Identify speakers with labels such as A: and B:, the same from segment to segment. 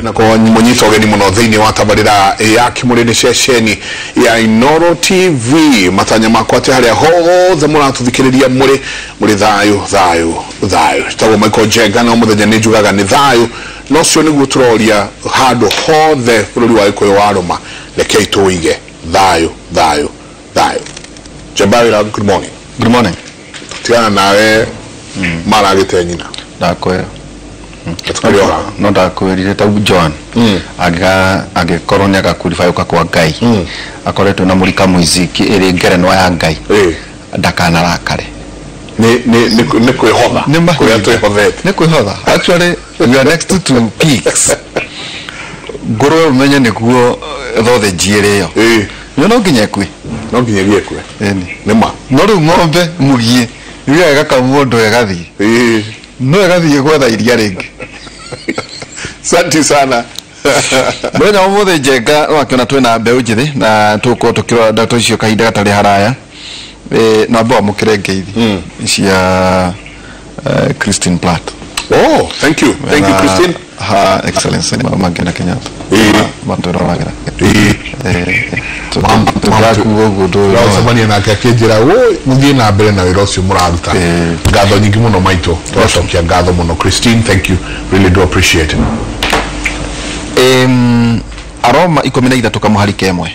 A: na kwa monyito geni muno thiini wa tabarira ya kimurini ceceni ya Inooro TV matanya makwa ati haria hothe muratuthikiriria muri thayu tawo Michael Jenga no muthenya ni njugaga ni thayu no cio niguo turoria handu hothe bururi wa Gikuyu wa Roma rekei tuige thayu Jabari, good morning.
B: Good morning.
A: Tiana nawe maragite nyina
B: ndakwera
A: Tukuliwa
B: no ndakwirire ta John agikoronya gakurifai kwa Ngai akoretwo na murika muiziki iri ngerenwa ya Ngai ndakana rakare
A: ni kwihotha kuria twihothe
B: ni kwihotha. Actually we are next to peaks ngoro umenye niguo thothe jiere yo no nginya kwi
A: no nginya giekwe nima
B: no ru ng'ombe mugie iria gaka mundu egathi no egathi gwetha iria ringi.
A: Santi sana.
B: Mwenya umuthe Jenga wakiona twina mbeu njithi na tuko tukirwa ndato icio kahinda gatari haraya na mbo amukire ngeithi cia Christine Platt.
A: Oh, thank you Christine.
B: Ha excellence Mama Ngina Kenyatta matoro wagira
A: Samani na kakejira muthie na mbere na wira ucio muraruta ngatho nyingi muno maito twacokia ngatho muno Christine, thank you, really do appreciate it.
B: Aroma 13 kamuhari kemwe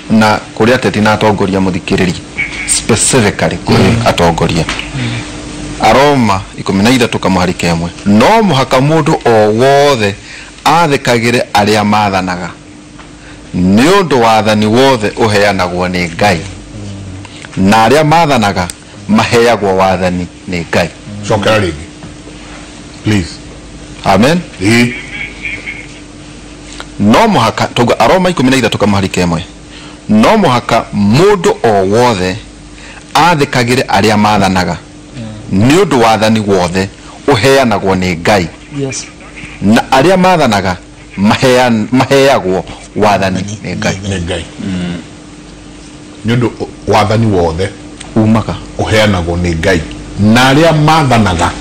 B: na kuri ateti na atongoria muthikiriri specifically kuri atongoria Aroma 13 kamuhari kemwe no muhaka mundu o wothe athikagire aria mathanaga ni undu wathani wothe uheanagwo ni Ngai na aria mathanaga maheagwo wathani ni Ngai.
A: Cokera ringi please.
B: Amen. No muhaka toga Aroma 13 kamuhari kemwe no muhaka mundu o wothe athikagire aria mathanaga ni undu wathani wothe uheanagwo ni Ngai.
C: Yes.
B: Na aria mathanaga maheagwo wathani ni Ngai.
A: Ni undu wathani wothe
B: umaga
A: uheanagwo ni Ngai na aria mathanaga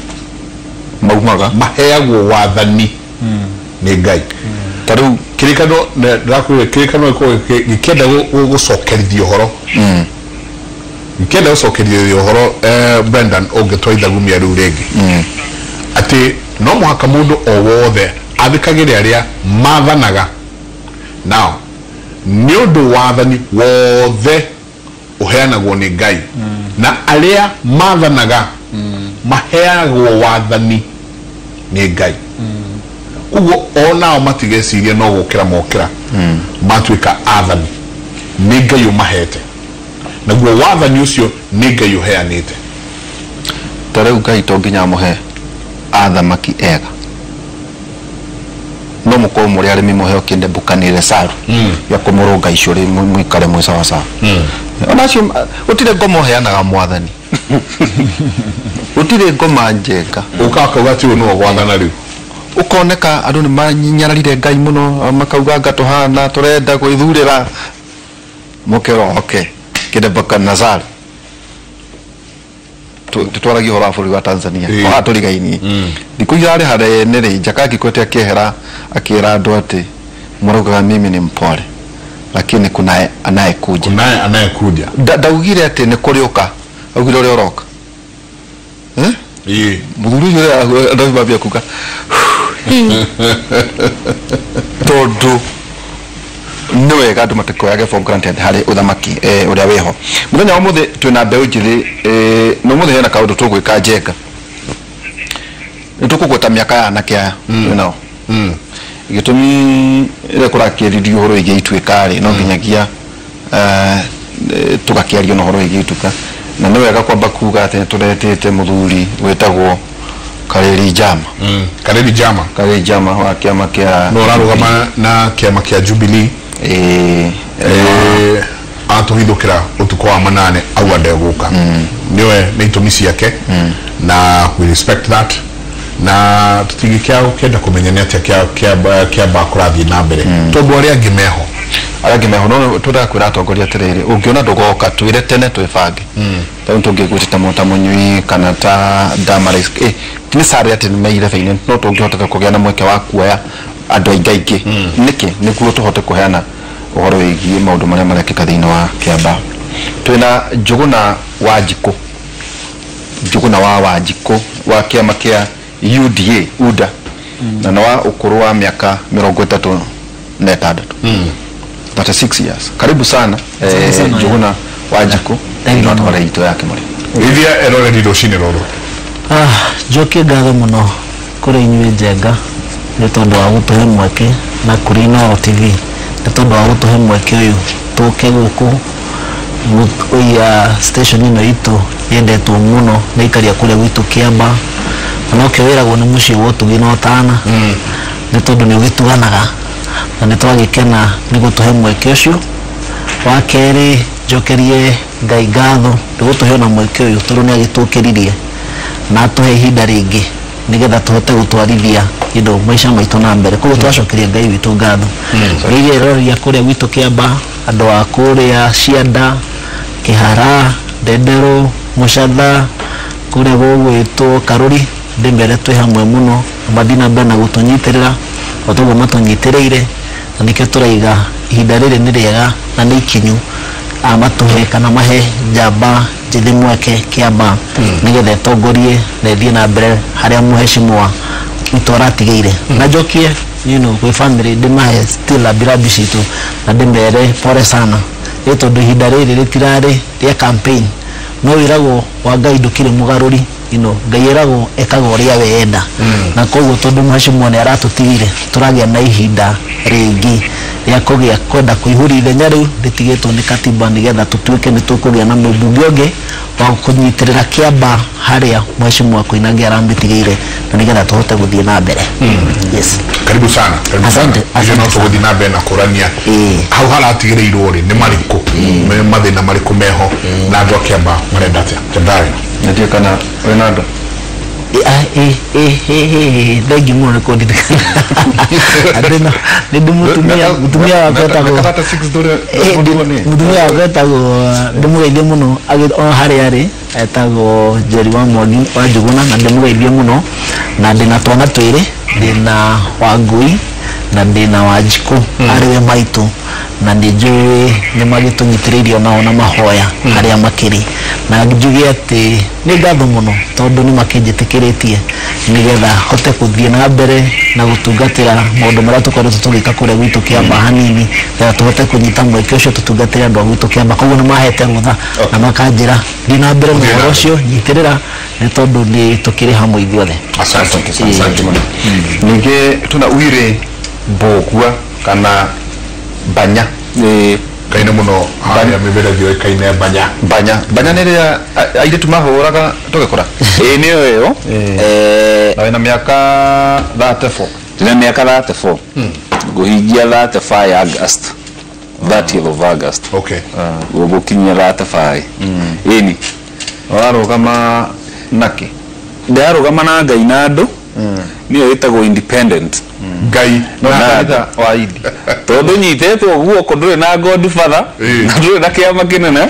B: maumaga
A: maheagwo wathani ni Ngai. Tariu kirikano ndakwire kirikano gikenda gucokerithio horo gikenda gucokerithio horo Brendan ungitwaitha gumia riu ringi ati no muhaka mundu o wothe athikagire aria mathanaga now ni undu wathani wothe uheanagwo ni Ngai na aria mathanaga maheagwo wathani ni Ngai. Ugo onao matigeciria no gukira mokira matwika athani ni Ngai umahete naguo wathani ucio ni Ngai uheanite.
B: Tareu Ngai to nginya muhe athamaki ega no muko muri arimi muhe okinde bukanire saru ya kumurunga icuri mwikare mwe sawa sawa onacio utire ngomo heanaga mwathani utire ngoma Njenga
A: ukaka ugati no gwathana riu
B: ukoneka andu ni manyararire Ngai muno makauga ngatuhana turenda gwithurira mukero okay kinde bukanazar tutwaragi hora bũrũri wa Tanzania kwa turigaini thiku irari hare nere Jakaya Kikwete akihera akira andu ati muraugaga mimi ni mpole lakini kuna anayekuja ndaugire ati ni kuriuka augire uri uroka muthuri ucio andu mabia kuga tondu no wega andu matikoyage for granted hari uthamaki uria weho muthenya wa muthe twina mbeu njithi no muthe hena kaundu tugwika Njenga nitukugweta miaka ya anake aya no gitumi ire kurakiririo horo igi itwikari no nginyagia tugakiario no horo igi ituka na no wega kwamba kuga ati turetete muthuri wetagwo Kareri Jama wa kiama kia
A: no rarugama na kiama kia Jubilee atuhithukira utuko wa manane au adeguka niwe ni itumisi yake na we respect that na tutigikia ukenda kumenyana ati kia bakurathi na mbere tondu aria ngimeho
B: no turakwira atongoria atiriri ungiona ndugoka twire tene twibange tondu tungigwita mota munyui kana ta Damaris ni sari ati ni meire feine no tungihota kugia na mweke wa kuoya andũ aingaingĩ nĩkĩ nĩguo tũhote kũheana ũhoro wĩgiĩ maũndũ marĩa marekĩka thĩinĩ wa Kĩambaa. Twĩna Njũgũna Wanjikũ wa kĩama kĩa UDA na nĩ wa ũkũrũ wa mĩaka 36 36 years. Karibu sana Njũgũna Wanjikũ na tawara itu yake muri
A: Ithia erore rũcinĩ rũrũ.
C: Njokie ngatho mũno kũrĩ inyuĩ njenga nĩ tondũ wa gũtũhe mweke na kũrĩ Inooro TV nĩ tondũ wa gũtũhe mweke ũyũ tũke gũkũ station ĩno itũ yendetwo mũno nĩ ikaria kũrĩa gwitũ Kĩambaa na no kĩwĩragwo nĩ mũciĩ wa ũtugi na ũtana nĩ tondũ nĩ ũgĩtuganaga na nĩ twagĩkena nĩ gũtũhe mweke ũcio. Wa kerĩ njokerie Ngai ngatho nĩ gũtũhe ona mweke ũyũ tondũ nĩ agĩtũkĩririe na atũhe ihinda rĩngĩ nigetha tũhote gũtwarithia maica maitũ na mbere. Koguo twacokeria Ngai witũ ngatho. Rĩrĩa eroria kũrĩa gwitũ Kĩambaa andũ a kũrĩa Cianda, Kĩhara, Ndenderũ, Mũcatha kũrĩa gũgwĩtwo Karũri ndĩmbere twĩ hamwe mũno mathi na mbere na gũtũnyitĩrĩra o toguo matũnyitĩrĩire na nĩkĩo tũraiga ihinda rĩrĩ nĩ rĩega na nĩ ikinyu amatũhe kana mahe njamba njĩthĩ mweke Kĩambaa nĩgetha ĩtongorie na ĩthiĩ na mbere harĩa mũhecimwa witũ aratigĩire. Na njokie gwĩ family ndĩmahe still abirabi citũ na ndĩmere pole sana nĩ tondũ ihinda rĩrĩ rĩtirarĩ rĩa campaign no wĩragwo wa Ngai ndũkĩrĩ mũgarũri Ngai eragwo ekaga ũrĩa we enda na koguo tondũ mũhecimwa nĩ aratũtigire tũragĩa na ihinda rĩngĩ rĩa kũgĩa kwenda kũihũria ithenya rĩu rĩtigĩtwo nĩ katiba nĩgetha tũtuĩke nĩ tũkũgĩa na mũmbunge ũngĩ wa kũnyitĩrĩra Kĩambaa harĩa mũhecimwa Koinange aramĩtigĩire na nĩgetha tũhote gũthiĩ na mbere. Yes.
A: Karibu sana.
C: Asante.
A: No tũgũthiĩ na mbere na kũrania hau haratigĩrĩirwo rĩ nĩ marĩkũ mathĩna marĩkũ meho na andũ a Kĩambaa marenda atĩa. Tendai
B: ndio kana Renado
C: thank you mũno nĩ kũndirikana adena nĩ mũtumia wa gwetagwo ndĩmũgeithie mũno o harĩa arĩ etagwo Njeri wa Mwangi wa Njũgũna na ndĩmũgeithie mũno na ndĩna twana twĩrĩ ndĩna Wangui na ndĩna Wanjikũ arĩwe maitũ na nĩnjũĩ nĩ magĩtũnyitĩrĩirio nao na mahoya harĩa makĩrĩ na njuge atĩ nĩ ngatho mũno tondũ nĩ makĩnjĩtĩkĩrĩtie nĩgetha hote gũthiĩ na mbere na gũtungatĩra maũndũ marĩa tũkoretwo tũgĩka kũrĩa gwitũ Kĩambaa hanini nĩgetha tũhote kũnyita mweke ũcio tũtungatĩre andũ a gwitũ Kĩambaa. Koguo nĩ mahete rũtha na makanjĩra thiĩ na mbere na ũhoro ũcio nyitĩrĩra nĩ tondũ nĩ tũkĩrĩ hamwe ithuothe.
A: Asante.
B: ningĩ tuna Wire Mbũgua kana Banya
A: kaine mũno harĩa mĩberethi kaine Banya
B: nĩ rĩrĩa airĩtu mahũraga tũgĩkũra
D: nĩyo ĩyo
B: na wĩna mĩaka 34
D: ndĩna mĩaka 34 ngũhingia 35 August 30th of August gũkinyia 35 ĩni
B: warũgama naki
D: ndarũgama na Ngai na andũ niyo ĩtagwo independent
A: Ngai
B: na kanitha wa Idi
D: tondũ nyitĩtwo guoko ndũrĩ na Godfather na ndũrĩ na kĩama kĩnene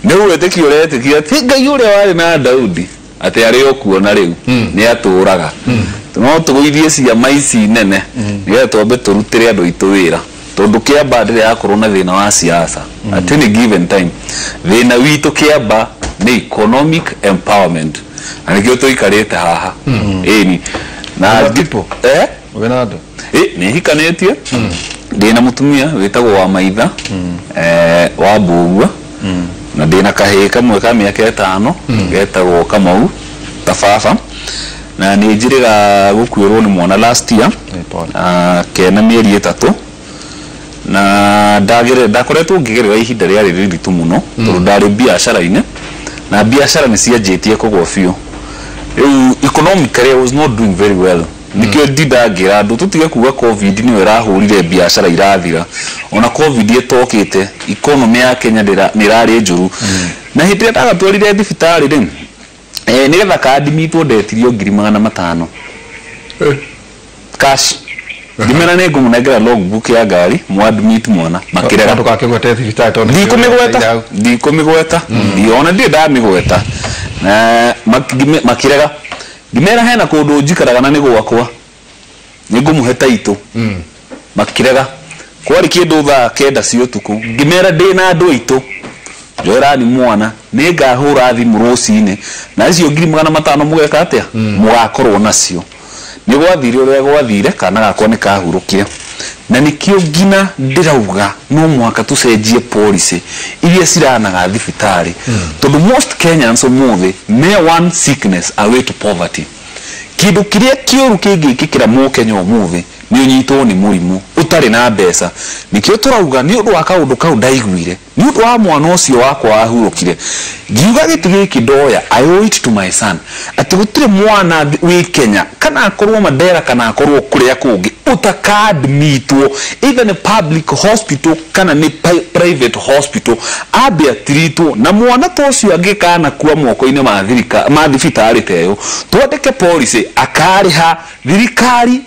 D: nĩguo wĩtĩkio ũretĩkia atĩ Ngai ũrĩa warĩ na Daudi atĩ arĩ o kuona rĩu nĩ atũraga no tũgũithie ciama ici nene nĩgetha twambe tũrutĩre andũ aitũ wĩra tondũ Kĩambaa ndĩrĩ yakorwo na thĩna wa siasa at any given time. Thĩna witũ Kĩambaa nĩ economic empowerment na nĩkĩo tũikarĩte haha ĩni na
B: tipo wena andũ
D: nĩ hikanĩtie ndĩna mũtumia wĩtagwo wa Maitha wa Mbũgua na ndĩna kahĩĩ kamwe ka mĩaka 5 getagwo Kamau Tababa na nĩ njĩrĩga gũkuĩrwo nĩ mwana last year kena mĩeri 3 na ndakoretwo ngĩgerera ihinda rĩarĩ rĩritũ mũno tondũ ndarĩ biacara-inĩ na biacara nĩ cianjĩtie kũgwa biũ. Economically I was not doing very well. Nikio ndindangira andu tutige kuga covid niwe rahurire biacara irathira ona covid etokite economy ya Kenya nirari njuru na hindi ndaga twarire thibitari ri nigetha kaadmitwo ndetirio 500 cash ndimena ne ngumunegera logbook ya ngari muadmit mwana makirega
B: tukakigwete thibitari tone
D: ndikumigweta ndiona ndamigweta na makirega ndimera hena kundu njikaraga na ni gwakwa ningumuhe taito makirega kwari kindu thaa 9 cia utuku ngimera ndina andu aitu Joera ni mwana ningahura thimu rucine na icio 500 mugeka atia mugakorwo nacio ni gwathire uria gwathire kana gakwa ni kahurukire na nikio ngina ndirauga no mwaka tucenjie policy iria ciranaga thibitari tondu most Kenyans umuthi may one sickness away to poverty kindu kiria kioru kingikikira mu Kenya umuthi ni unyitwo ni murimu utari na mbeca nikio turauga ni undu wa kaundu kau ndaiguire ni undu wa mwana ucio wakwa ahurukire ngiuga gitigi ndoya I owe it to my son ati gutire mwana wi Kenya kana akorwo Mandera kana akorwo kuria kungi utakadmitwo either ni public hospital kana ni private hospital abia trito na mwana tocio angikana kuwa moko-ini ma thibitari teyo twandike policy akariha thirikari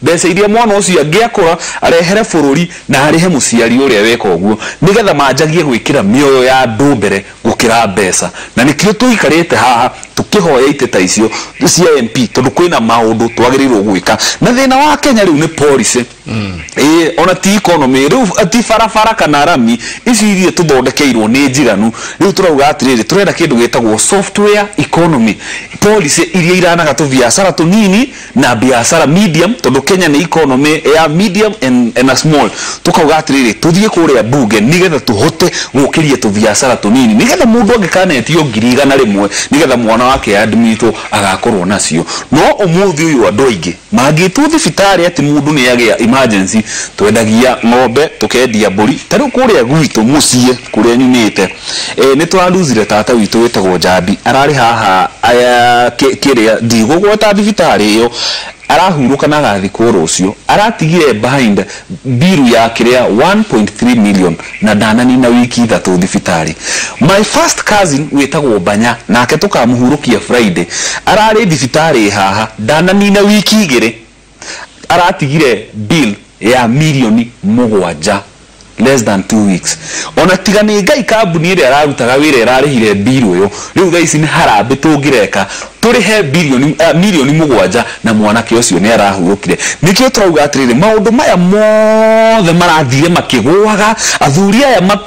D: mbeca iria mwana ucio angiakora arehere bururi na arihe muciari uria weka uguo nigetha manjagie gwikira mioyo ya andu mbere gukira mbeca na nikio tuikarite haha tukihoya iteta icio cia MP tondu kwina maundu twagirirwo gwika na thina wa Kenya riu ni policy ona ti economy riu ati farafara kana rami ici irie tuthondekeirwo ni njiganu riu turauga atiriri turenda kindu gitagwo software economy policy iria iranaga tu biashara tunini na biashara medium tondu Kenya ni economy ya medium and a small tukauga atiriri tuthie kuria bunge nigetha tuhote gukiria tu biashara tunini nigetha mundu angikanetio 100 nigetha mwana wake admitwo agakorwo nacio no umuthi uyu andu aingi magitu thibitari ati mundu ni yagia emergency twendagia ng'ombe tukendia mburi tari kuria gwitu mucie kuria nyumite ni twaruzire tata witu wetagwo Jabi arari haha kiria ndigugweta thibitari iyo arahuruka na gathiko rucio aratigire behind biru ya kiria 1.3 million na danani na wiki 3 thibitari my first cousin wetagwo Banya nake tukamuhurukia Friday arari thibitari haha danani na wiki 2 aratigire bill ya milioni 7 less than 2 weeks ona tigani ngai kambuni ire ararutaga wira irarihire bill uyo riu thaisi ni harambe tungireka turihe milioni 7 na mwanake ucio ni arahurukire nikio turauga atiriri maundu maya mothe marathire makigwaga athuri aya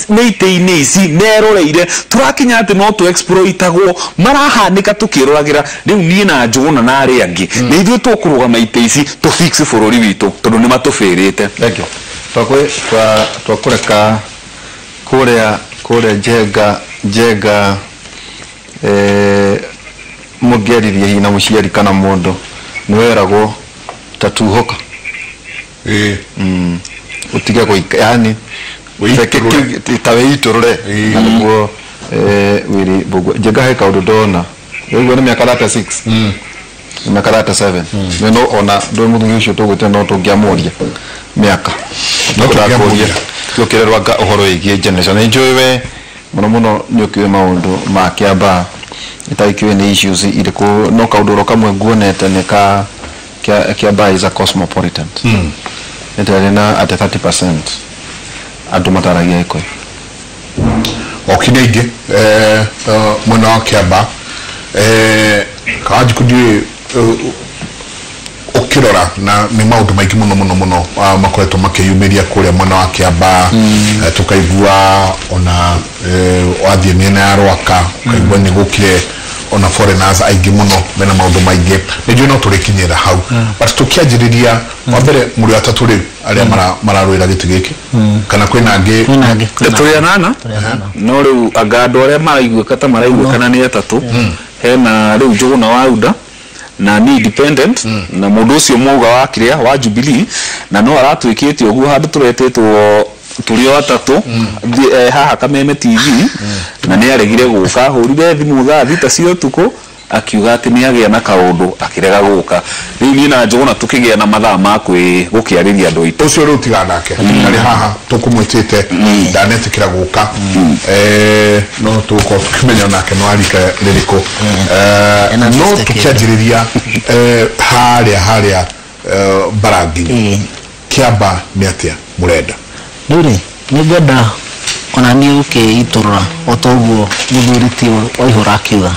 D: meite-ini ici neroreire turakinya ati no tu exploitagwo marahanika tukiruragira riu nie na Njuguna na ari angi ni ithuĩ tukurugama ite ici tu fix bururi witu tondu ni matufirite
B: thank you twakureka kuria Njenga mugeririe hina muciari kana mundu niweragwo tatuhoka utige goika yani tawe iturure niguo wiri bugwa Njenga he kaundu ndona wewe ni miaka 6 miaka 7 no ona ndo mundu ucio tugwite no tungiamuria miaka no turakuria tukirerwa uhoro igie generation enjoy muno nyukiwe maundu ma Kiamba itaikiwe ni issues iriku no kauduro kamwe nguonete ni Kiamba is a cosmopolitan ndirena at 30% andu mataragia iko
A: okineige mwana wa Kiamba kaji kudi ukirora na ni maundu maingi muno makoretwo makiyumiria kuria mwana wa Kiamba tukaigua ona wathie miena ya Rwaka ukaigua ni gukire ona foreigners aingi muno mena maundu maingi nijui no turikinyira hau but tukianjiriria wa mbere muri atatu riu aria mararwira giti giki kana kwina angi
D: turi anana no riu agando aria maraiguika ta maraiguikana ni atatu hena riu Njuguna wa Uda na ni independent na mundu ucio muga wa kiria wa Jubilee na no aratwikite uguo handu turetetwo turio atatu haha Kameme TV na ni aregire guka hurire thimu thaa 6 cia utuku akiuga ati ni agia na kaundu akirega guka riu ni na Njuguna tukigia na mathaa ma gukiariria andu itu
A: ucio riu tiganake ari haha tukumwitite ndanetikira guka no tuko tukimenya nake no arika ririko no tukianjiriria haria Barangi Kiamba ni atia murenda
C: Nuri nigwenda ona ni uke iturura otoguo muthuriti wa ihura akiuga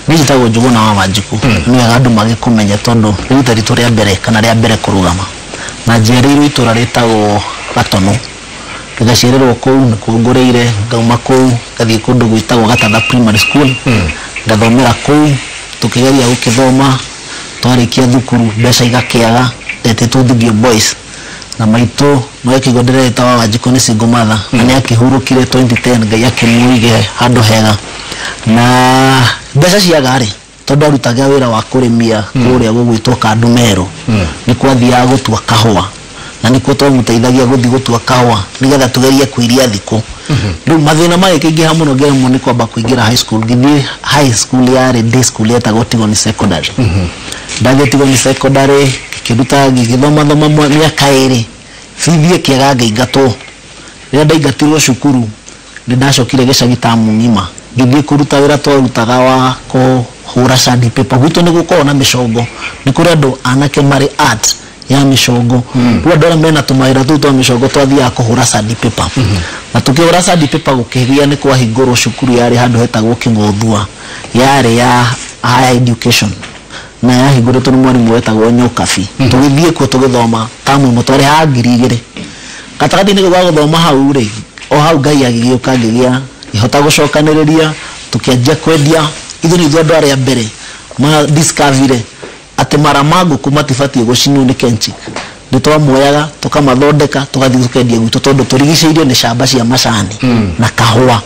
C: nijitagwo Njuguna wa Wanjiku ni andu magikumenya tondu rita ritu ria mbere kana ria mbere kurugama na njeri itura ritagwo Gatono ngacererwo kuu nikuongoreire ngauma kuu gathie kundu gwitagwo Gatatha Primary School ngathomera kuu tukigeria gukithoma twarikia thukuru mbeca igakiaga etetwo Thigio Boys na maitu no ekigondere tawa Wanjiku ni single mother na ni akihurukire 2010 ngai akimuige handu hega na mbeca ciagari tondu arutaga wira wa kurimia kuria gugwitwo Kandumero ni kwathia gutua kahua na nikuo twamuteithagia guthi gutua kahua nigetha tugerie kuiria thiko riu mathina mage kiingiha muno ngeremwo ni kwamba kuingira high school ngithi high school ya day school yetagwo Tigoni Secondary ndathie Tigoni Secondary kiruta githoma thoma miaka 2 fithie kiaga ngaingatwo rĩrĩa ndaingatirwo cukuru nĩ ndacokire gĩcagi tamu ng'ima ngĩthiĩ kũruta wĩra twarutaga wa kũhũra sandpaper gwitũ nĩ gũkorwo na mĩcongo nĩ kũrĩ andũ anake marĩ art ya mĩcongo rĩu andũ arĩa mena tũmawĩra tũu twa mĩcongo twathiaga kũhũra sandpaper na tũkĩhũra sandpaper gũkĩgĩa nĩ kwahingũrwo cukuru yarĩ handũ hetagwo Kĩng'ũthua yarĩ ya higher education na yahingũrĩtwo nĩ mwarimũ wetagwo Nyokabi tũgĩthiĩ kuo tũgĩthoma tamu ĩmwe twarĩ ha 2000 gatagatĩ-inĩ gwa gũthoma hau rĩ o hau Ngai agĩgĩũka ngĩgĩa ihota gũcokanĩrĩria tũkĩanjia kwendia ithuĩ nĩ ithuĩ andũ arĩa mbere ma discovery atĩ mara ma ngũkũ matibatiĩ gũcinwo nĩ Kenchik nĩ twamoyaga tũkamathondeka tũgathiĩ tũkendia gwitũ tondũ tũrigicĩirio nĩ camba cia macani na kahũa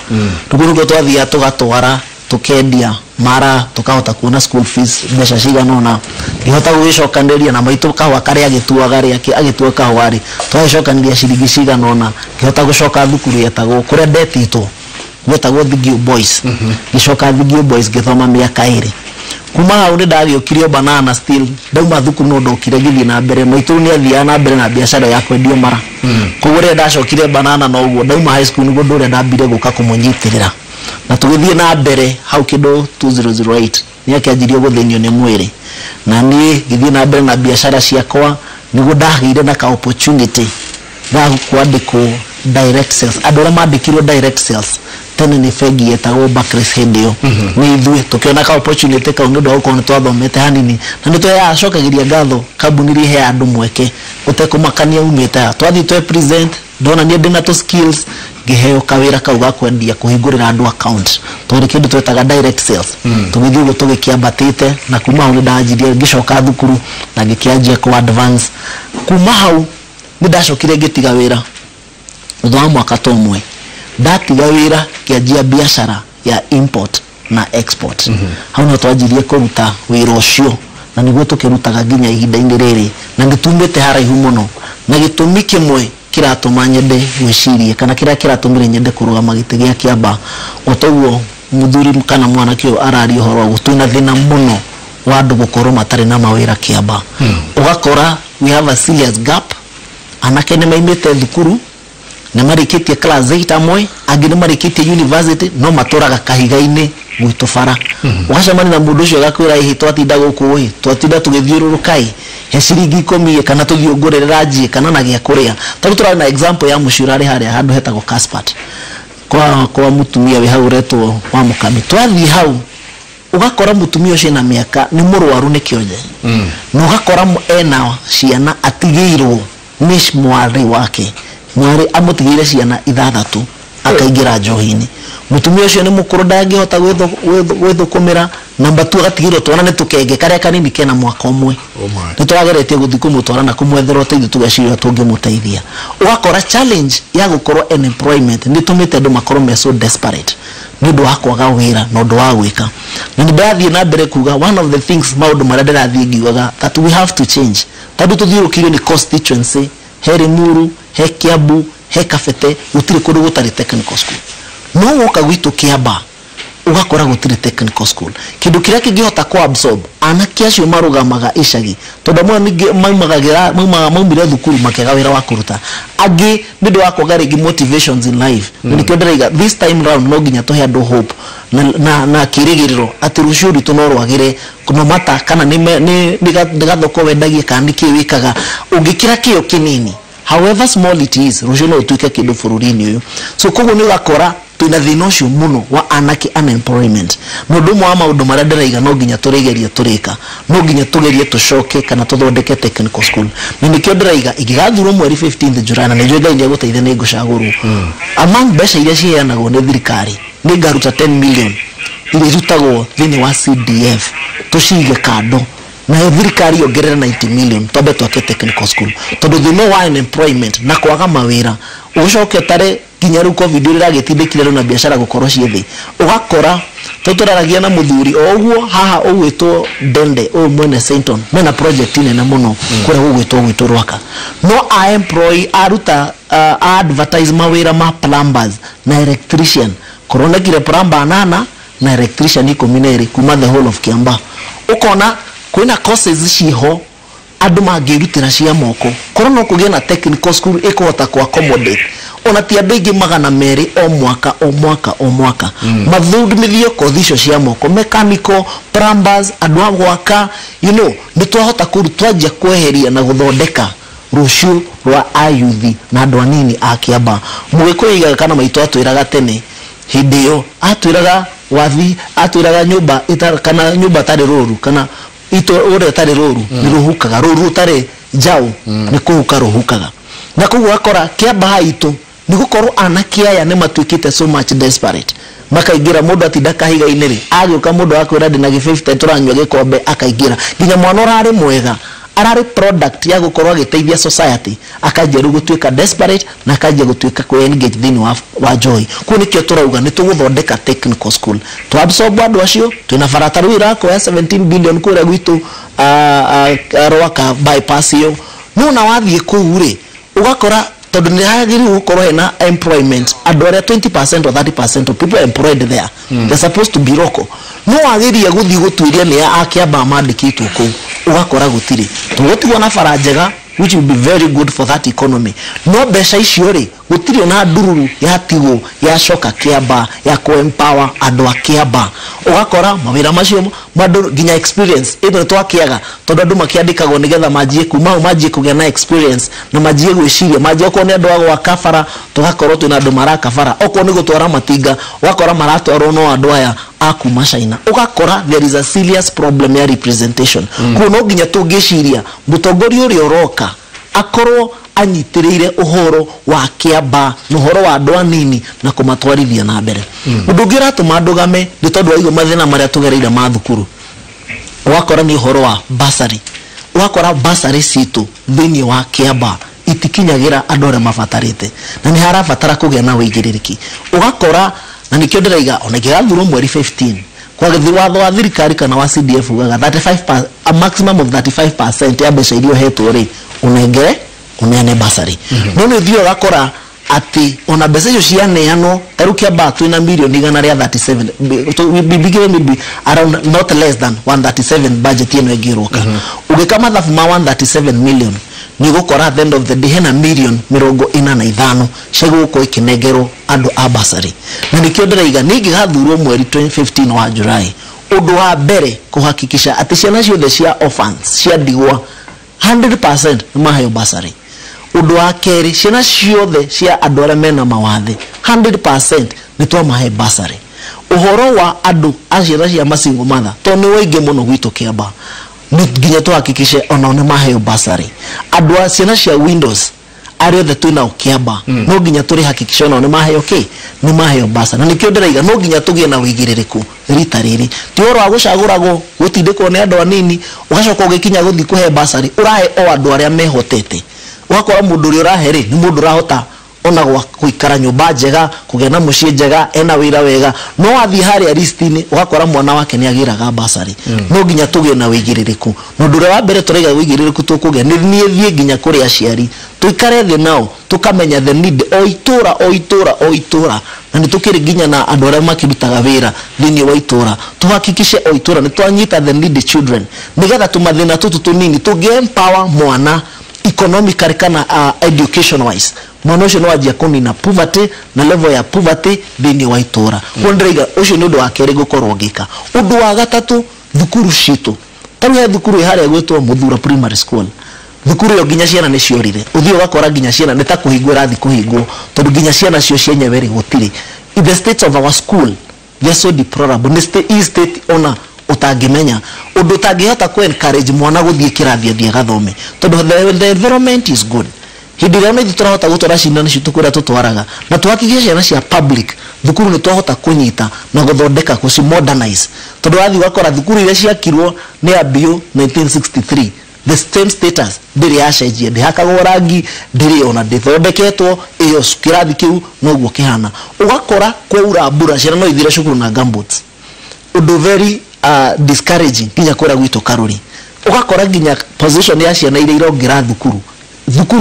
C: rĩu nĩguo twathiaga tũgatwara tukendia mara tukahota kuona school fees mbeca cigana ona ihota gũgĩcokanĩrĩria na maitũ kahũa karĩa agĩtuaga rĩake agĩtua kahũa rĩ twagĩcokanĩrĩria ciringi cigana ona ihota gũcoka thukuru yetagwo kũrĩa ndetitwo gwetagwo Thigio Boys gĩcoka Thigio Boys gĩthoma mĩaka 2 kuma hau nĩ ndagĩũkirio banana still ndauma thukuru no ndokire gĩthiĩ na mbere maitũ nĩ athiaga na mbere na biacara ya kwendia mara koguo rĩrĩa ndacokire banana no ũguo ndauma high school nĩguo ndũrĩa ndambire gũka kũmũnyitĩrĩra na tũgĩthiĩ na mbere hau kĩndũ 2008 nĩ akĩanjirie gũthĩnio nĩ mwĩrĩ na niĩ ngĩthiĩ na mbere na biacara ciakwa nĩguo ndagĩire na ka opportunity ga kwandĩkwo direct sales andũ arĩa mandĩkirwo direct sales tene nĩ bengi yetagwo Barclays hĩndĩ ĩyo nĩ ithuĩ tũkĩona ka opportunity kau nĩ ũndũ wa gũkorwo nĩ twathomete hanini na nĩ twacokagĩria ngatho kambuni iria iheaga andũ mweke gũtekũmakania umĩte twathiĩ twe present ndona niĩ ndĩna tũ skills ngĩheo kawĩra kau ga kwendia kũhingũrĩra andũ account tondũ kĩndũ twetaga direct sales tũgĩthiĩ ũguo tũgĩkĩambatĩte na kuma hau nĩ ndanjirie ngĩcoka thukuru na ngĩkĩanjia kũ advance kuma hau nĩ ndacokire ngĩtiga wĩra thutha wa mwaka ta ũmwe ndatiga wĩra kĩanjia biacara ya import na export hau no twanjirie kũruta wĩra ũcio na nĩguo tũkĩrutaga nginya ihinda-inĩ rĩrĩ na nĩtumĩte haraihu mũno na gĩtũmi kĩmwe kiratũma nyende gwĩcirie kana kĩrĩa kĩratũmire nyende kũrũgama gĩtĩ gĩa kĩamba otoguo mũthuri kana mwanake ũyũ araria ũhoro wa twĩna thĩna mũno wa andũ gũkorwo matarĩ na mawĩra kĩamba ũgakora we have a serious gap anake nĩ maimĩte thukuru na marĩkĩtie class 8 amwe angĩ nĩ marĩkĩtie university no matũraga kahiga-inĩ gwitũ bara ũgacemania na mũndũ ũcio agakwĩra ĩ twatinda gũkũ ĩ twatinda tũgĩthiũrũrũka he ciringi 10 kana tũthiĩ ngũrĩra njĩ kana na gĩa kũrĩa tondũ tũrarĩ na example ya mũciĩ ũrarĩ harĩa handũ hetagwo Caspat kwa mũtumia wĩ hau ũretwo wa Mũkami twathiĩ hau ugakora mũtumia ũcio na mĩaka nĩ mũrwaru nĩ kĩonje na ugakora ena ciana atigĩirwo nĩ mwarĩ wake mwari amutigire ciana 6 akaingira njohi-inĩ mutumia ucio ni mukuru ndangihota gwithukumira namba 2 agatigirwo twana ni tukenge karia kanini kena mwaka umwe ni twageretie guthi kumutwara na kumwethera uteithio tugeciria tungimuteithia ugakora challenge ya gukorwo unemployment ni tumite andu makorwo me so desperate ni ndu wakwaga wira no ndu wa gwika na ndathie na mbere kuga one of the things maundu maria ndirathie ngiugaga that we have to change tondu tuthiurukirio ni constituency he Limuru he Kiambu he Kabete gutire kundu gutari technical school no woka gwitu Kiamba ugakora gutire technical school kindu kiria kingihota ku absorb anake acio marugamaga icagi tondu mwa maumagira maumire thukuru makega wira wa kuruta agi nindu wa kwaga rigi motivations in life nikio ndiraiga this time round no nginya tuhe andu hope na kirigiriro ati rushuri tunorwagire no mata kana ni gathoko wendagie kandi kiwikaga ungikira kio kinini however small it is rushuri no tuike kindu bururi-ini uyu so koguo ni ugakora twina thina ucio muno wa anake unemployment no ndumo wa maundu maria ndiraiga no nginya turigerie turika no nginya tugerie tucoke kana tuthondeke technical school na nikio ndiraiga igigathurwo mweri 15 July na nijwe ngai niguteithia ni ngucagurwo among mbeca iria ciheanagwo ni thirikari ni ngaruta 10 million iria irutagwo thini wa CDF tucige kando na thirikari yongerera 90 million tobe twake technical school tondu thina wa unemployment na kwaga mawira ucoke tare kinya ru covid iragitindikire na biashara gukorwo cithi ugakora tuturaragia na muthuri oguo haha ugwitwo Dende o mwene Sainton mena project nene muno kure ugwitwo Rwaka no I employ aruta advertise mawira ma plumbers na electrician korona kire plumber nana na electrician ikomineri kuma the whole of Kiamba ukona kwina courses ciho andu mangirutira cia moko korona kugia na technical school ikota kwa accommodate ona ti andu ingi magana meri o mwaka mathudumithio kodhisho cia moko mechanical plumbers andu agwaka you know nitwahota kurutwaje kweheria na guthondeka rushu rwa ayuthi na andu anini a Kiamba mwikuiga kana maito atwiraga tene hindio atwiraga wathi atwiraga nyumba kana nyumba tari roru kana ito ore tari roru niruhukaga roru tari jao ni kuhuka ruhukaga na kugu akora Kiamba haitu ni gukorwo anake aya ne matwikite so much desperate makaigira mundu atindaka higa inere agioka mundu akwira ndi na 50 turanywa gikombe akaigira nginya mwana urari mwega arari product ya gukorwo agiteithia society akajeru gutwika desperate na akaje gutwika ku engage thini wa joy kuni kio turauga ni tuguthondeka technical school to absorb andu acio twina barataru irako ya 17 billion kure gwitu Rwaka bypass yo nuna wathie kuure ugakora tondu ni hagiri gukorwo hena employment andu aria 20% or 30% of people employed there they're supposed to be local no agiria guthi gutwiria ni Kiamba mandikitwo ku ugakora gutiri tugutigwo na farajega which will be very good for that economy no besha icio ri gutiri ona ndururu ya tigo ya shoka Kiamba ya ko empower andu a Kiamba ugakora mawira macio mandu ginya experience ino twakiaga tondu andu makiandikagwo nigetha majie kuma majie kugia na experience na majie gwiciria majie okone andu agwa kafara tugakorwo twina andu marakafara okwo ni gutwara matinga ugakora maratwarwo no andu aya akuma China ugakora there is a serious problem ya representation kuno ginya tungiciria mutongoria uri uroka akorwo anyitiriire uhoro wa Kiamba no horo wa andu anini na kumatwarithia na mbere ndungira tumandugame ni tondu wa igo mathina maria tugereire mathukuru wakora ni horo wa basari wakora basari situ thini wa Kiamba itikinyagira andu aria mabatarite na ni harabatara kugia na wigiririki ugakora na nikio ndiraiga ona kigathurwo mweri 15 kwa watho wa thirikari kana wa CDF ugaga 35% a maximum of 35% ya mbeca irio hetwo ri unengere uneane basari no ni thio gakora ati ona mbeca icio cianeano taru Kiamba twina milioni igana ria 37 to be maybe around not less than 137 budget ino egiroka ugikama mathabu ma 137 million ni gukora at the end of the day hena million 45 ciguko ikinegero andu a basari na nikio ndiraiga ningi gathurwo mweri 2015 wa July undu wa mbere kuhakikisha ati ciana ciothe cia orphans cia digwa 100% mahayo basari undu wa keri ciana ciothe cia andu aria mena mawathe 100% ni twamahe basari uhoro wa andu aciara cia masingo matha to ni waingi muno gwitu Kiamba nginya tuhakikishe ona mahayo basari andu a ciana cia windows ario the twina Kiamba no nginya turi hakikisha ona mahayo ni mahayo basari na nikio ndiraiga no nginya tugie na wigiririku rita riri ti oro agucagurago gutindikwo ni andu anini ugacoka ugikinya guthi kuhe basari urahe o andu aria mehotete wakora mundu uri urahe ni mundu urahota ona guikara nyumba njega kugia na mucie njega ena wira wega no wathi haria listini ugakora mwana wake ni agiraga basari no nginya tugie na wigiririku no ndure wa mbere turaiga wigiririku tukugia ni thie nginya kuri aciari tuikare thi nao tukamenya the need o itura na nitukiri nginya na andu aria makirutaga wira thini wa itura tuhakikishe o itura ni twanyita the need children nigetha tumathina tutu tunini tuge empower mwana economically kana education wise mwana ucio no ajia kunina poverty na level ya poverty thini wa itura wondreiga ucio ni undu wa keri gukorwo ngika undu wa gatatu thukuru citu taruhe thukuru haria gwetwo Muthura primary school thukuru yo ginya ciana ni ciorire uthio gakora ginya ciana ni ta kuhingwo rathi kuhingwo tondu ginya ciana cio cienyewe ri gutiri the state of our school they are so deplorable. Ni state ona utangimenya undu utangihota ku encourage mwana guthie kirathi athie gathome tondu the environment is good. Hindi rĩa nĩ turahota gũtwara ciana nĩ citukũra tutwaraga na tuhakikishe ciana cia public thukuru nĩ twahota kunyita na guthondeka kuci modernize tondu wathi wakora thukuru iria ciakirwo nĩ ambio 1963 the same status ndĩrĩ yacenjia ndĩhakagwo rangi ndĩrĩ ona ndĩthondeketwo iyo kirathi kiu noguo kihana ugakora kwaura mbura ciana no ithire cukuru na gumboots undu very discouraging nginya kũra gwitũ Karuri ugakora nginya position ya ciana iria irongira thukuru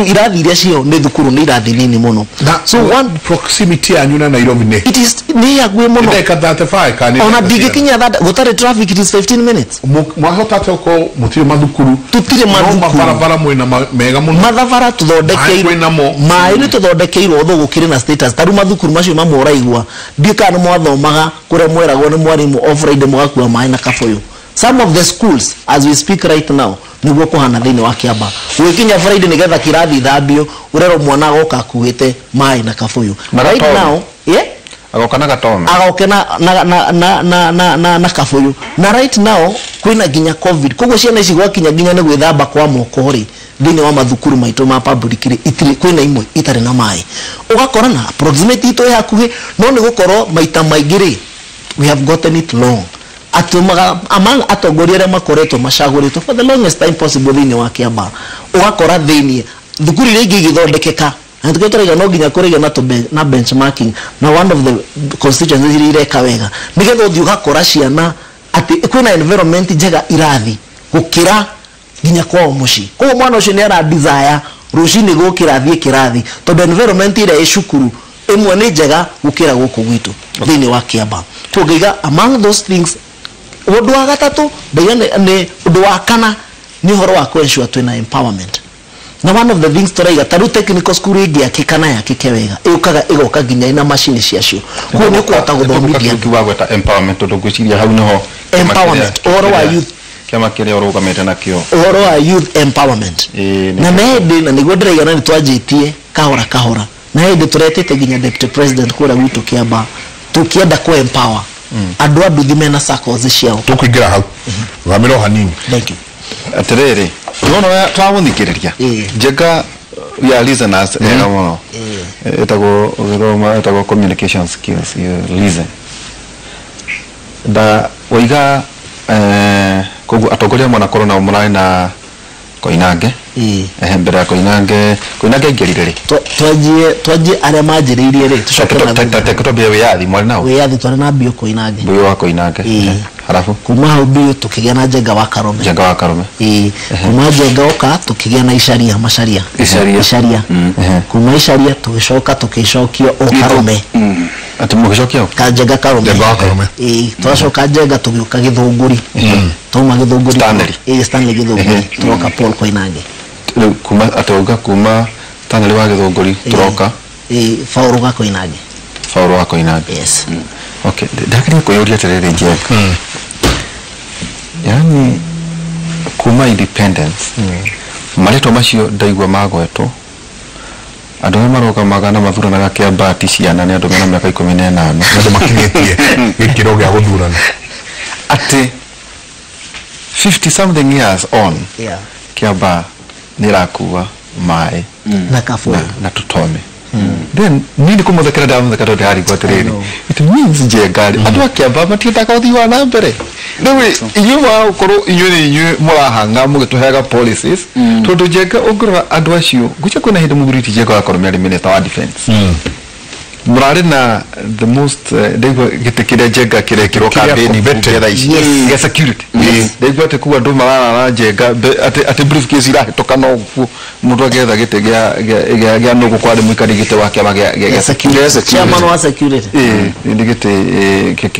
C: irathi iria cio nĩ thukuru nĩ irathi nini muno
A: so one proximity yanyu na Nairobi ne
C: it is ni yaguye muno
A: ndeka 35 kani
C: ona digikinya that gutare traffic it is 15 minutes
A: mwahota toko mutire mathukuru
C: tutire mathukuru
A: barabara mwina mega muno
C: mathafara tuthondekeirwo mai ni tuthondekeirwo tho gukire na status taru mathukuru macio mamoraigwa ndika no mwathomaga kure mweragwo ni mwarimu off Friday mwakua mai na kafoyo. Some of the schools as we speak right now niguo kuhana thini wa Kiamba wikinya Friday nigetha kirathi thambio urero mwana goka kuite mai na kafoyo right now
B: agokana gatome
C: agokena na kafoyo na right now kwina ginya covid koguo ciana ici gwakinya ginya ni gwithamba kwa moko ri thini wa mathukuru maitu ma public itiri kwina imwe itari na mai ugakora na approximate ito yakuhi no ni gukorwo maita maingiri we have gotten it long atumaga among atongoria makoretwo macaguritwo for the longest time possible thini wa Kiamba ugakora thini thukuru iria ingi githondekeka na tugetorega no nginya kuriga na benchmarking na one of the constituencies iria ireka wega nigetha uthi ugakora ciana ati kwina environment njega irathi gukira nginya kwao muci kwa mwana ucio ni ara desire rucini gukirathi kirathi tondu environment ira icukuru imwe ni njega gukira guku gwitu thini wa Kiamba kugiga among those things undu wa gatatu ni undu wa kana ni horo wa kwensure twina empowerment na one of the things turaiga taru technical school ingi akikana ya kikewega iukaga igoka ginya ina machine ciacio ko ni kuota guthomithia
B: kiwa gweta empowerment tondu gwiciria hau niho
C: empowerment horo wa youth
B: kama kile urugamete nakio
C: horo wa youth empowerment na mehedi na niguo ndiraiga na nitwanjitie kahora na hindi turetete ginya deputy president kura gwitu Kiamba tukienda ku empower andu thimena circles ciao
A: tukuingira hau gamiro hanini
C: thank you
B: atiriri nono twamuthikiriria njega ya listeners ega muno etago githoma etago communication skills listen da oiga kogu atongoria mwana korona murai na Koinange mbere ya Koinange ngeririri
C: twajie aria manjiriirie ri
B: tucoke wiyathi mwari nao
C: wiyathi twari na bio Koinange
B: bio wa Koinange halafu
C: kuma hau bio tukigia na Njenga wa Karome kuma Njenga oka tukigia na Isharia kuma Isharia tugicoka tukicokio o Karome
B: ati mugicokio
C: ka Njenga Karome twacoka Njenga tugiuka Githunguri tuma Githunguri Stanley Githunguri turoka Paul Koinange
B: kuma atoga kuma Stanley wa Githunguri turoka
C: Fauru wa Koinange yes
B: okay ndakiri kuyoria terere Njenga yani kuma independence marito macio ndaigwa magweto andu maroka magana mathurana ga Kiamba ati ciana ni andu mena miaka 18
A: andu makinyetie gikiro gya guthurana
B: ati 50 something years on Kiamba ni rakuwa mai
C: na kafu
B: na tutome then nini kumuthekera ndamuthekera ndari gwatiriri it means Njenga andu a Kiamba matitaka uthi wa na mbere niwe inyuma ukoro inywe murahanga mugituhega policies tondu Njenga ungurora andu acio gucha kwina hindi muthuriti Njenga akorwo ari minister wa defense murari na the most ndego gitekire Njenga kirekiro campaign betera ici ya security ndego atekuwa ndu marara Njenga ati briefcase irahitoka no mundu agetha gite gya nugu kwari mwikari gite wa Kiama gya security
C: chairman wa security
B: ndigite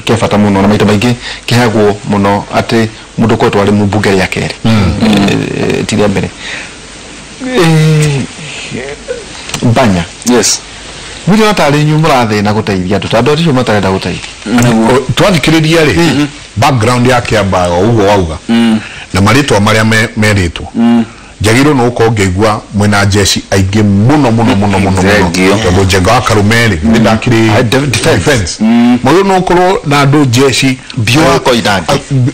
B: kefata muno na maita maingi kihagwo muno ati mundu ko twari mubunge ya keri tiria mbere Banya
D: yes
B: Wili natari nyumura thina guteithia tutandu acio matarenda guteithia
A: twathikiriria ri background ya Kiamba ugo wauga na maritwa maria meritwo Jagiro no ko ngegwa mwena jeshi aige muno ndo Njenga wa Karumeli ndakiri defense moyo no ko na do jeshi
B: bio wako inange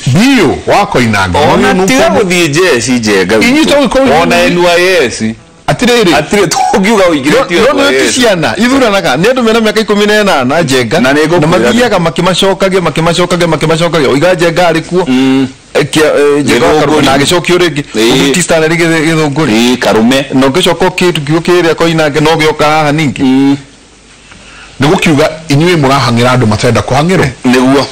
A: bio wako inange
D: ona tiga guthie jeshi Njenga
A: inyito ko
D: ona NYS atire tugiuga uigireti
B: yo ticiana ithuranaga ni andu mena miaka 18 na Njenga na mathiaga makimacokagia oiga Njenga ari kuo Njenga na agicokio ringi utistana ringi githunguri
D: Karume
B: no gicoka kitu kiria koinange no gioka haha ningi
A: ni gukiuga inyuĩ mũrahangira andu matenda kuhangirwo
D: niguo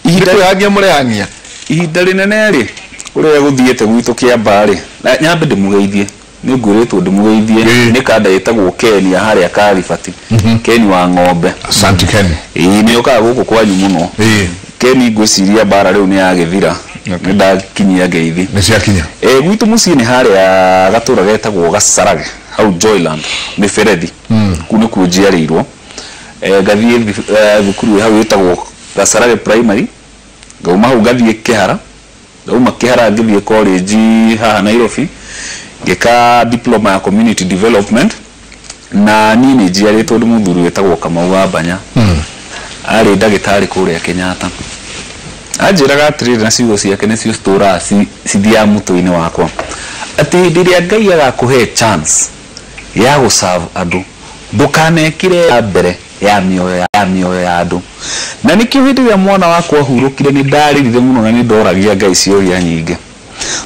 B: ihinda rĩhangia mũrehangia
D: ihinda rinene ri uria guthiete gwitu Kiamba ri nyambe ndimugeithie ni nguritwo ndimugeithie ni kanda yetagwo Keni haria Kalifati Keni wa ng'ombe
A: asante Keni
D: ni okaga guku kwanyu muno Keni ngwiciria bara riu ni yagithira ni ndakinyia ngeithi
A: ni ciakinya
D: gwitu mucii ni haria gatura getagwo Gasarage hau Joyland ni Ferethi kune kunjiarirwo gathie thukuru hau yetagwo Gasarage primary ngauma hau gathie Kihara ngauma Kihara ngithie college haha Nairobi ngeka diploma ya community development na nini njiaritwo ndi muthuri wetagwo Kamau wa Banya ari ndagitari kuria Kenyatta anjiraga atiriri na ciugo ciake nicio stora cithia mutu-ini wakwa ati ndiria Ngai agakuhe chance ya guserve andu ndukanekire ya mbere ya mioyo ya andu na nikio hindi ya mwana wakwa hurukire ni ndaririre muno na ni ndoragia Ngai ciuria nyingi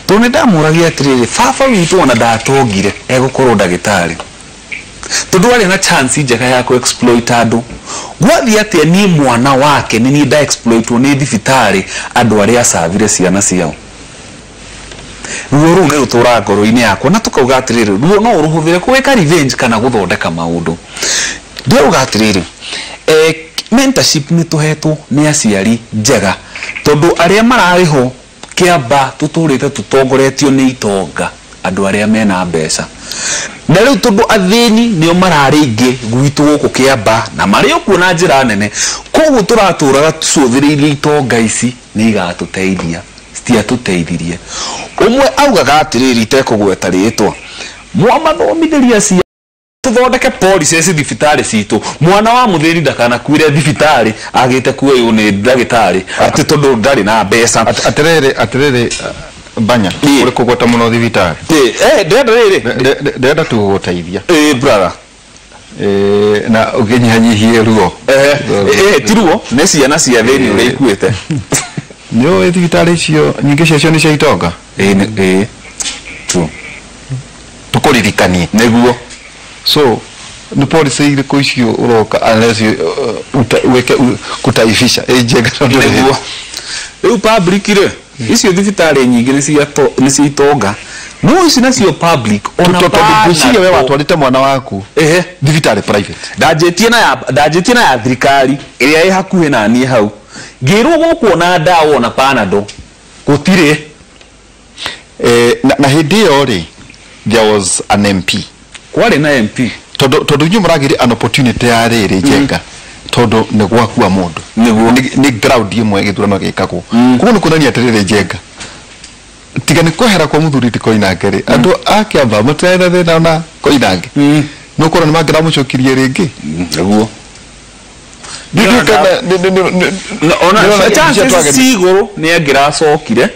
D: tone ndamuragia atiriri baba witu ona ndatongire egukorwo ndagitari tondu ari na chance njega ya ku exploit andu gwathi atia ni mwana wake ni nda exploitwo ni thibitari andu aria acavire ciana ciao ruo ne utura ngoro-ini yakwa na tukauga atiriri ruo no uruhuthire kwika revenge kana guthondeka maundu ndiuga atiriri mentorship ni tuhetwo ni aciari njega tondu aria marariho Kiamba tuturite tutongoretio ni itonga andu aria mena mbeca na riu tondu athini nio mararingi gwitu guku Kiamba na mari okuona njira nene koguo turaturaga tucuthiririe itonga ici ni igatuteithia citiatuteithirie umwe augaga atiriri tekugweta ritwa mwamathomithiria cia tuthondeke policies thibitari citu mwana wa muthiri ndakana kwire thibitari agite kuoyo ni ndagitari ati tondu ndari na mbeca
B: atiriri Banya uri kugota muno thibitari ndenda tuguteithia
D: brother
B: na uginyihanyihie ruo
D: tiruo ne ciana cia thini uri ikuite
B: nio thibitari cio nyingi cio ni cia itonga
D: tu
B: tukuririkanie
D: neguo
B: so ni policy ile kuishio uroka unless weke kutaifisha Njenga
D: neguo eu public ile icio thibitari nyingi ni cia itonga no ici nacio public
B: ona tutokubushia wewe watwarite mwana waku thibitari private
D: ndajetie na ya thirikari iria ĩ hakuhĩ na niĩ hau ngĩrwo gũkuona ndawa ona Panadol gũtirĩ
B: na hindi iyo ri there was an MP
D: kwari na MP
B: tondu nyu muragire an opportunity ya riri Njenga tondu ni gwakua mundu ni ground imwe githurano gikagwo kuko ni kunania atiriri Njenga tiga ni kwehera kwa muthuri Koinange ri andu a Kiamba mutrena thina na Koinange no kora ni magira mucokirie ringi
D: neguo ona chances siguru ni angiracokire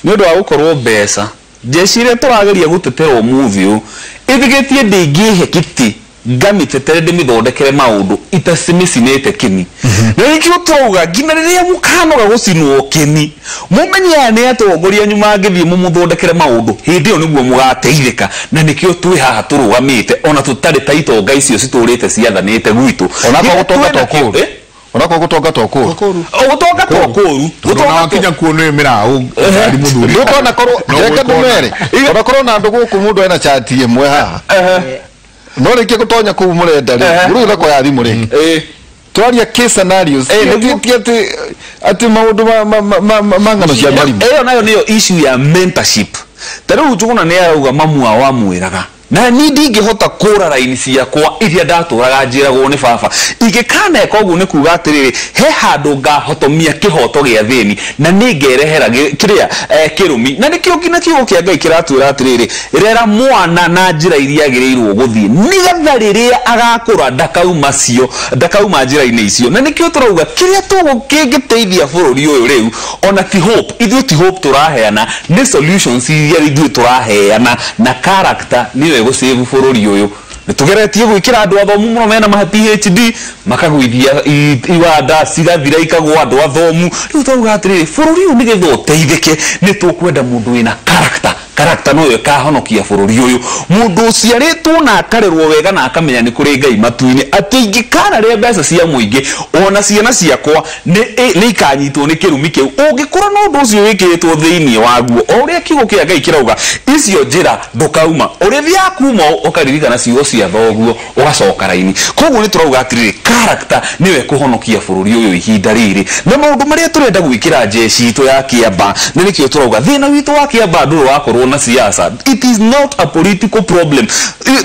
D: ni undu wa gukorwo mbeca jeshi ria turageria gutetera umuthi u ithigetie ndingihe kiti ngamitetere ndimithondekere maundu itacimicinite kini na nikio tuuga ngina riria mukanoga gucinwo kini mumenye ni atongoria nyuma ngithie mumuthondekere maundu hindi yo niguo mugateithika na nikio twi haha turugamite ona tutari ta itonga icio citurite ciathanite gwitu
B: ona kwa gutonga tokuru
D: gutonga tokuru
A: gutonga kinya kuone mira ari muthuri
B: ndukona korwo Njenga ndumere ona korwo na ndugu ku mundu ena chat imwe haha no reke gutonya ku murenda ri uru thako ya thimu ri twaria case scenarios ati maundu mangano cia mari
D: nayo niyo issue ya mentorship tari ujuguna ni arauga mamu wa mwiraga na ni ndingihota kura raini ciakwa iria ndaturaga njiragwo ni baba ingikana koguo ni kuga atiriri he handu ngahotomia kihoto gia thini na ningerehera kiria kirumi na nikio ngina kiugo kia Ngai kiratura atiriri rera mwana na njira iria agirirwo guthii nigetha riria agakura ndakauma njira-ini icio na nikio turauga kiria kingiteithia bururi uyu riu ona ti hope ithu ti hope turaheana ni solutions iria ithu turaheana na character niwe gusave bururi uyu tugeretie gwikira andu athomu muno mena ma PhD makagwithia iwanda cigathira ikagwa andu athomu riu tuuga atiri bururi uyu nigetha uteithike ni tukwenda mundu wina character no yakahonokia bururi uyu mundu uciaritwo na akarerwo wega na akamenya ni kuri Ngai matuini ati ingikana ria mbeca cia muingi ona ciana ciakwa ni ikanyitwo ni kirumi kiu ungikura no ndu ucio wikiritwo thiini waguo uria kiugo kia Ngai kirauga icio njira ndukauma uri thia kuma ukaririkana ciugo cia thoguo ugacoka raini koguo ni turauga atiri character niwe kuhonokia bururi uyu ihinda riri na maundu maria turenda gwikira jeshi itu ya Kiamba ni nikio turauga thina witu wa Kiamba nduru wakorwo na siasa it is not a political problem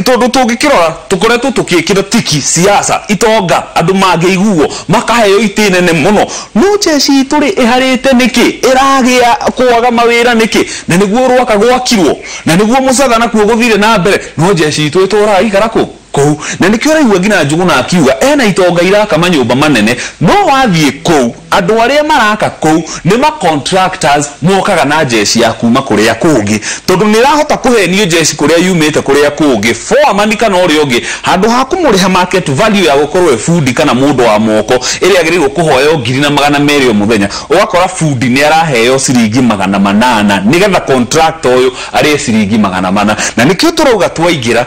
D: tondu tungikirora tukoretwo tukikira tiki siasa itonga andu mangeiguo makaheo itinene muno no jeshi turi iharite niki iragia kwaga mawira niki na niguo rwaka gwakirwo na niguo mucatha na kuo guthire na mbere no jeshi itu itura ikarako kou na nikio raigua ngina Njuguna akiuga ena itonga iraka manyumba manene no wathie kou andu aria maraka kou ni ma contractors mokaga na jeshi ya kuma kuria kungi tondu ni rahota kuhenio jeshi kuria yumite kuria kungi foreman kana uri ungi handu ha kumuriha market value ya gukorwo food kana mundu wa moko iri agirirwo kuhoyo 200 muthenya ugakora food ni araheo ciringi 800 nigetha contractor uyu ari ciringi 400 na nikio turauga twaigira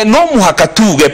D: no muhaka tuge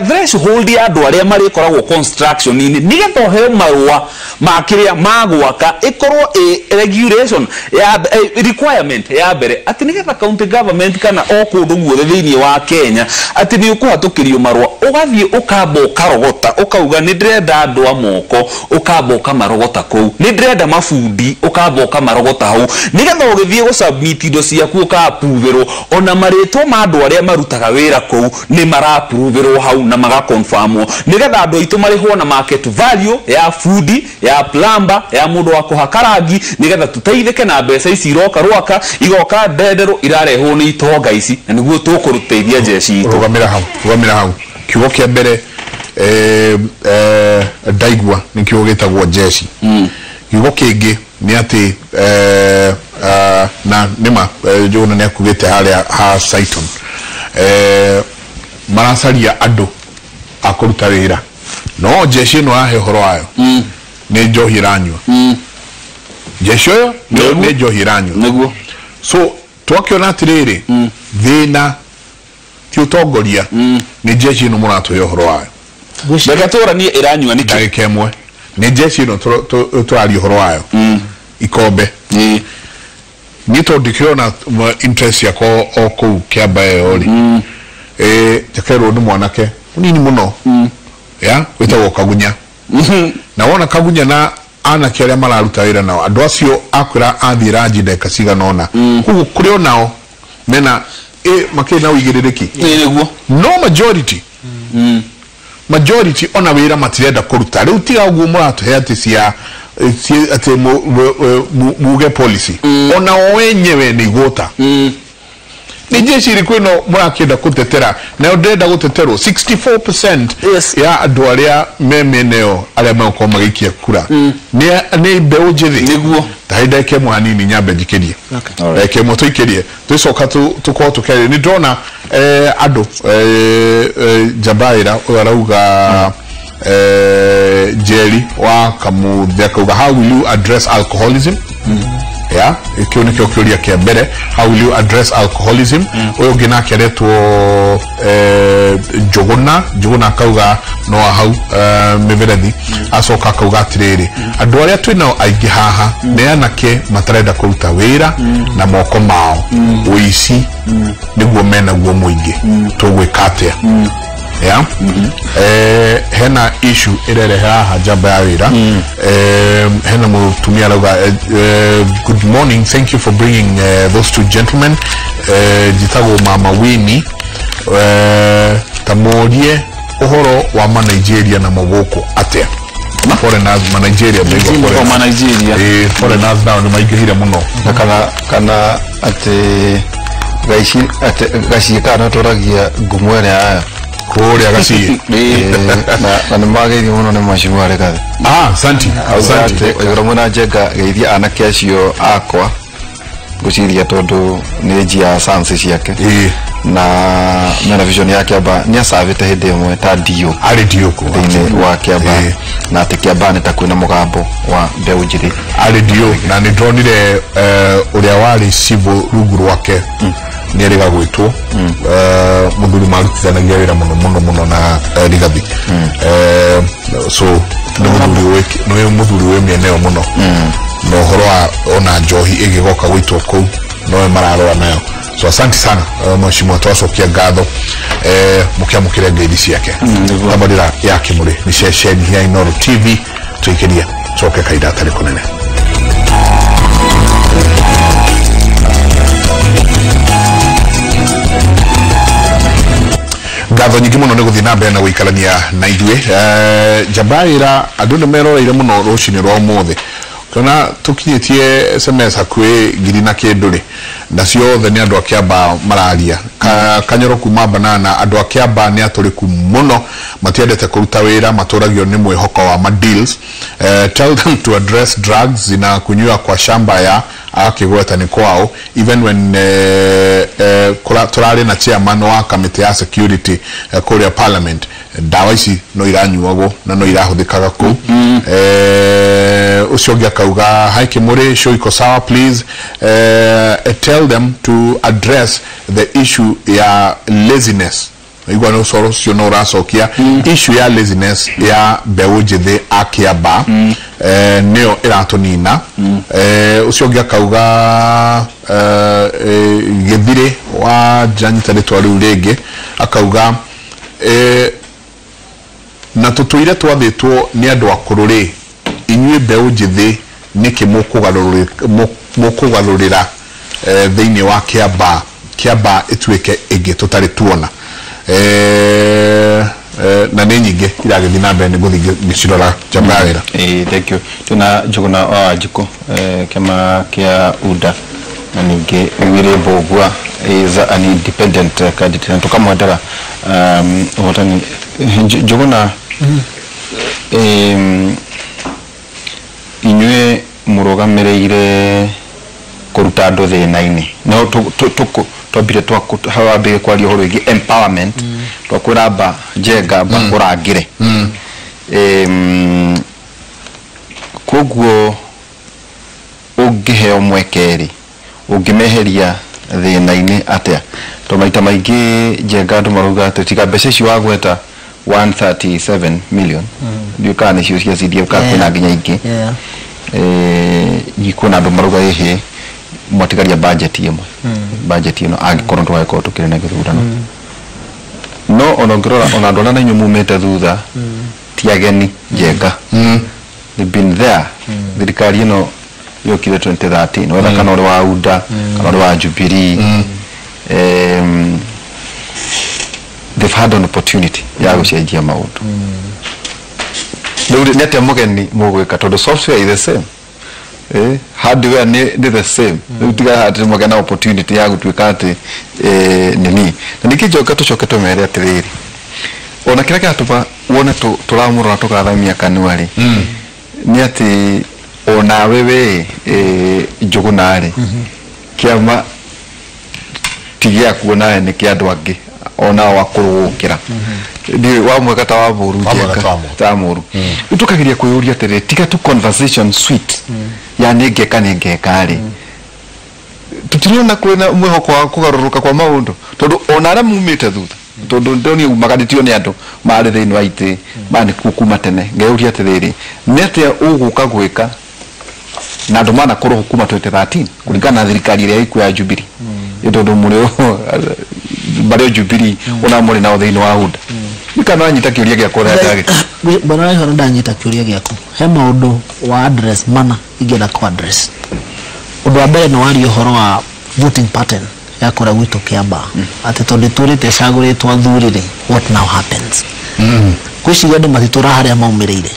D: threshold ya andu aria marikoragwo construction ni nigetha he marua makiria magwaka ikorwo regulation ya requirement ya mbere ati nigetha county government kana o kundu guothe thiini wa Kenya ati ni ukuhatukirio marua ugathie ukamba ukarogota ukauga ni ndirenda andu amoko ukamba ukamarogota kou ni ndirenda mafundi ukamba ukamarogota hau nigetha ugithie gusubmit indo ciaku ukaapproverwo ona maritwo ma andu aria marutaga wira kou ni maraapproverwo hau na maga confirmwo nigetha andu itu marihwo na market value ya food ya plumber ya mundu wa kuhakarangi nigetha tuteithike na mbeca ici iroka rwaka igoka ndendero irarehwo ni itonga ici na niguo tukuruteithia jeshi itu
A: rugamira hau kiugo kia mbere ndaigua ni kiugo gitagwo jeshi kiugo kingi ni ati na nima Njuguna ni akugite haria ha Saiton maracaria andu akuruta wira no jeshi no ahe horo wayo ni njohi ranywa jeshi yo ni njohi ranywa
D: niguo
A: so twakiona atiriri thina ti utongoria ni jeshi no muratu yo horo wayo
D: ndagatora ni iranywa niki
A: ndagika imwe ni jeshi no twari horo wayo ikombe ni to dikiona interest yako oku Kiamba yori jakero ni mwanake unini muno ya wetagwo Kagunya na wona Kagunya na ana kiaria mararuta wira nao andu acio akwira athira njindeka ciganona kugu kuri onao mena makina uigiririki
D: niguo
A: no majority ona wira matirenda kuruta riu tiga uguo muratu he ati cia ati muge policy ona wenyewe ni gota ni jeshi rikwino murakenda kutetera na ndenda guteterwo 64%
D: yes.
A: ya andu aria memeneo aria mako magikia kura ni mbeu njithi
D: niguo
A: tahinda ke mwanini nyambe njikirie ke moto ikirie tucoka tuko tukere ni ndona andu Jabaira urauga Jerry wa Kamuthe kauga how will you address alcoholism yeah ikio nikio kioria kia mbere how will you address alcoholism uyo ngina keretwo Njuguna kauga no hau miverethi acoka kauga atiriri andu aria twina aingi haha ne anake matarenda kuruta wira na moko mao uici niguo mena guo muingi tugwikatia yeah hena issue irere haha jamba ya wira hena mutumia lauga good morning, thank you for bringing those two gentlemen jitago Mama Winnie tamurie uhoro wa Nigeria na mogoko atia foreigners Nigeria
D: ma Nigeria
A: foreigners now ni maigihire muno
B: kana ate gashi kana toragia gumwere aya
A: kuria gashi
B: na nimagiri muno ne mashimware kaze
A: santi
B: oyoro muna jega geithia anake acio akwa guciria tondu ni njia sanse ciake na vision yake aba ni asavite hindi imwe ta dio
A: ari dio ko
B: thini wake aba na ati kiamba ni ta kwina mugambo wa mbeu njiri
A: ari dio na ni dronire uria wari civil rungu rwake ni riga gwitwo muthuri marutithanagia wira muno na Rigathi so no muthuri we mieneo muno no horo ona njohi igigoka gwitwo ku no mararora nayo so asante sana mheshimiwa twacokia ngatho mukiamukire ngeithi ciake tabadira yake muri ni ceceni ya Inooro TV tuikiria coke kaida tari kunene ngatho nyingi muno ni guthii na mbere na guikarania na ithue Jabaira andu ni meroreire muno rucini rwa umuthi kana tukinyitie SMS hakwe ngiri na kinduri nacio othe ni andu akiamba mararia kanyoro kuma banana andu akiamba ni aturiku muno matiendete kuruta wira maturagio ni mwihoko wa ma deals tell them to address drugs ina kunyua kwa shamba ya akigweta ni kwao even when turari na chairman wa committee ya security Korea parliament dawa ici no iranyuago na no irahuthikaga ku ucio kauga haiki muri show iko sawa please tell them to address the issue ya laziness igwa no soro cio no racokia issue ya laziness ya mbeu njithe akiamba neo iratonina ucio kauga githire wa janita ritwa riu ringi akauga na tutuire twathitwo ni andu akuru ri inyue mbeu njithi niki mukugarurira thiini wa kiamba ituike ingi tutari tuona na ni nyingi iragithi na mbere ni guthi gicirora Jabaira
B: thank you tuna Njuguna Wanjiku kema kia UDA na ningi Wire Mbogua is an independent candidate tukamwendera hotani Njuguna inyue murugamirire kuruta andu thina-ini no twambire twambire kwaria horo igi empowerment twakwiramba njengamba urangire koguo ungiheo mwekeri ungimeheria thina-ini atia to maita maingi njenga andu maruga ati tiga mbeca ici wagweta 137 million ndio kana cio cia CDF ka kwina nginya ingi yikuna andu maruga ehe mwatigaria budget yemwe budget ino angikorwo twako tukire na githurano no onongirora ona ndona na inyu mumete thutha tiageni njenga they've been there thirikari ino yokire 2013 wetha kana uri wa UDA kana uri wa Jubilee they've had an opportunity ya gucenjia maundu ndio nete mugeni mugwika tondu software is the same hardware ni the same utiga hati mugena opportunity ya gutwika ati nini na nikijoka tucoke tumere atiriri ona kira gatuba wone turamurora tukathamia kanuari ni ati ona wewe Njugunari kiama tigia kuona ni kiandu angi ona wakurugukira ndi wa mwekata wa buru jeka ta muru utukagiria kuyuria tere tiga tu conversation sweet yani ngeka ri tutiriona kwena mwehoko wa kugaruruka kwa maundu tondu ona ara mumite thutha tondu ndoni magaditio ni andu mari thiini wa ite mani kukuma tene ngeuria tiriri nete uguka gwika na andu mana kuru hukuma 2013 kulingana na thirikari ile iku ya Jubilee tondu muri bari Jubilee ona muri na thiini wa UDA nikana nyita kiuria gya kora ndage
C: bana hiyo ndanyita kiuria gyako he maundu wa address mana igera ko address undu wa mbere no wari uhoro wa voting pattern ya kura gwitu Kiamba ati tondu turite caguritwo athurire what now happens kwiciria andu matitura haria maumirire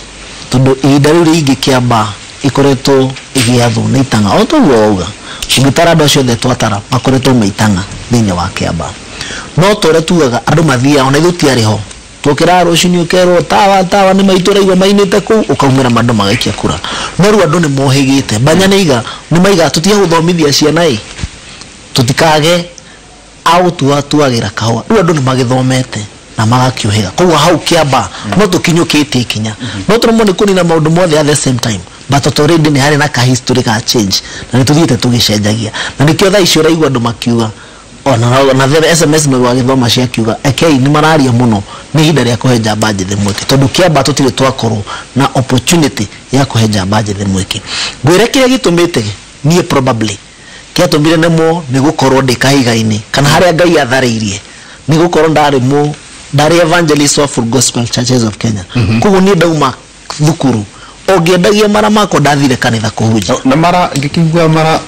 C: tondu ihinda riu ringi Kiamba ikoretwo igiathu na itanga o toguo auga ugitara andu acio othe twatara makoretwo maitanga thiini wa Kiamba no tore tugaga andu mathia onaithutiari ho tukira rucini ukerwo tawa ni maitura igwa mainite ku ukaumira mandu magaikia kura no ru andu ni mohigite banya niga ni maiga tutia guthomithia ciana tutikage au tuagira kahwa ru andu ni magithomete na magakiohega koguo hau Kiamba no tukinyukite ikinya no turimo ni kunina maundu mothe at the same time but already ni hari na ka history ka change na nituthiite tugicenjagia na nikio tha icio raigwa andu makiuga ona the SMS no wagithoma cia kiuga ni mararia muno ni hinda ria kuhenja budget mweke tondu Kiamba tutire twakorwo na opportunity ya kuhenja budget mweke ngwire kire gitumite nie probably kiatumire nemo ni gukorwo ndikahigaini kana haria Ngai athariirie ni gukorwo ndari evangelist of Full Gospel Churches of Kenya kugu ni ndauma thukuru ongiendagia mara mako ndathire kanitha kuhunja
B: na mara ngikigwa mara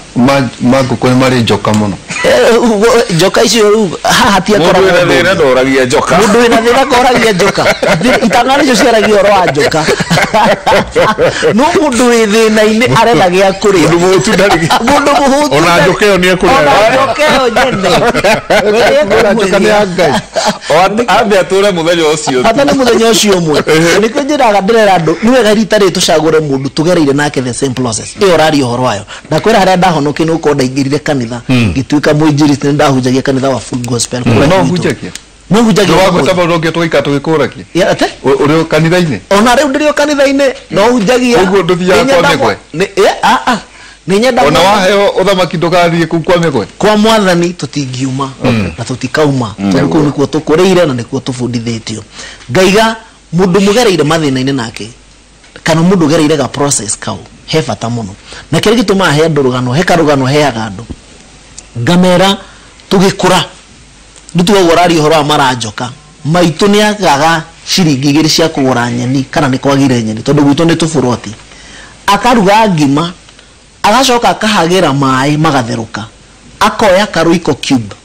B: maguko ni mari njoka muno
C: njoka icio hatia kora
D: mundu ndoragia njoka
C: mundu ina thina koragia njoka itangana icio ciaragia oro wa njoka no mundu thina ini arethagia kuri
A: mundu muhutu ona njoka iyo ni ekuri
C: ona njoka iyo nyene
B: njoka ni Ngai
D: ambe ature muthenya ucio
C: hata ni muthenya ucio mwe ni kwinjiraga ndirera andu ni wega ritari tucagure mundu tugereire nake the same process iyo rari horo wayo na kwira haria ndahonoke ni uko ndaingirire kanitha gituika muinjirist ni ndahunjagia kanitha wa Full Gospel
B: no hunjagia
C: no hunjagia
B: wako sababu roge twika twikurakia
C: ya ate
B: uri kanitha-ini
C: ona riu ndirio kanitha-ini no hunjagia
B: uguo nduthiaga kwa mekwe
C: ni nyenda
B: ona waheo uthamaki ndugathie ku kwa mekwe
C: kwa mwathani tutingiuma na tutikauma tondu kuu nikuo tukureire na nikuo tubundithitio ngaiga mundu mugereire mathina-ini nake kana mundu gereire ga process kau he bata muno na kiri gituma he andu rugano he karugano heaga andu ngamera tugikura ndutugorari horo amaranjoka maitu ni agaga ciringi igiri cia kugura nyeni kana ni kwagire nyeni tondu gwitu ni tuburoti akaruga ngima agacoka akahagira mai magatheruka akoya karuiko cube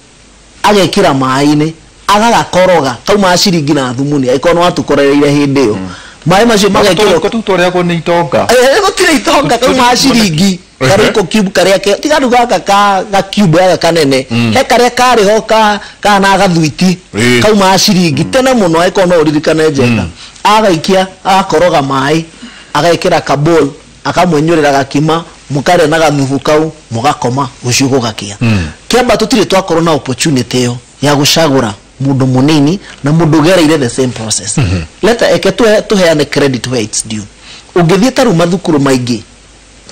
C: agekira mai-ini agagakoroga kauma ciringi na thumuni aikono watukorereire hindi iyo mai macio magekira
B: ko tutoria ko ni itonga
C: gutire itonga kauma ciringi karuiko cube karia ke tigaruga ga cube ya kanene he karia kari ho kana gathwiti kauma ciringi tena muno aikono uririkane njega agaikia akoroga mai agekira kabol akamwenyorera gakima mukare na gathubu kau mugakoma guciugo gakia Kiamba tutire twakorwo na opportunity yo ya gucagura mundu munini na mundu gereire the same process leta eke tuheane credit where it's due ungithie taru mathukuru maingi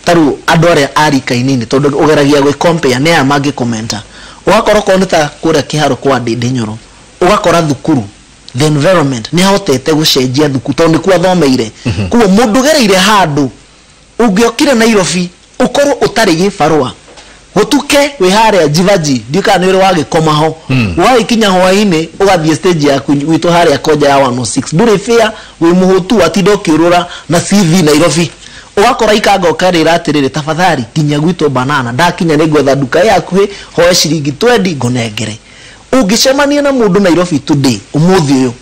C: taru andu aria arika inini tondu ugeragia gwe compare ne aya mangi commenta ugakorwo ko nita kuria kiharo kwa Ndindinyoro ugakora thukuru the environment ni hotete gucenjia thukuru tondu kwa thomeire kuo mundu gereire handu ungiokire Nairobi ukorwo utari gibarua gutuke wi haria jivaji ndika ni wira wagikoma ho wagikinya hwaini ugathie stage ya witu haria koja ya 106 nduri fia wi muhutu atindo kirura na CV Nairobi ugakora ikanga ukarira atirire tafadhali kinya gwitu banana ndakinya ni gwetha duka yaku hoya ciringi 20 ngonengere ungicemania na mundu Nairobi today umuthi uyu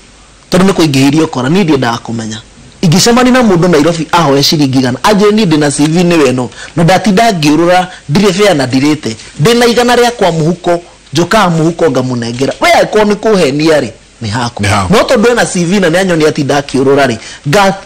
C: tondu ni kuingihirio kora ni ndienda kumenya igicemani na mundu Nairobi ahoya ciringi gana aje ni ndina CV ni weno na ndatinda ngiurura ndire fea na ndirite ndina igana ria kwa muhuko njoka muhuko ngamunengera we aiko ni kuhenia ri ni haku no tondu na CV na nyanyoni atinda kiurura ri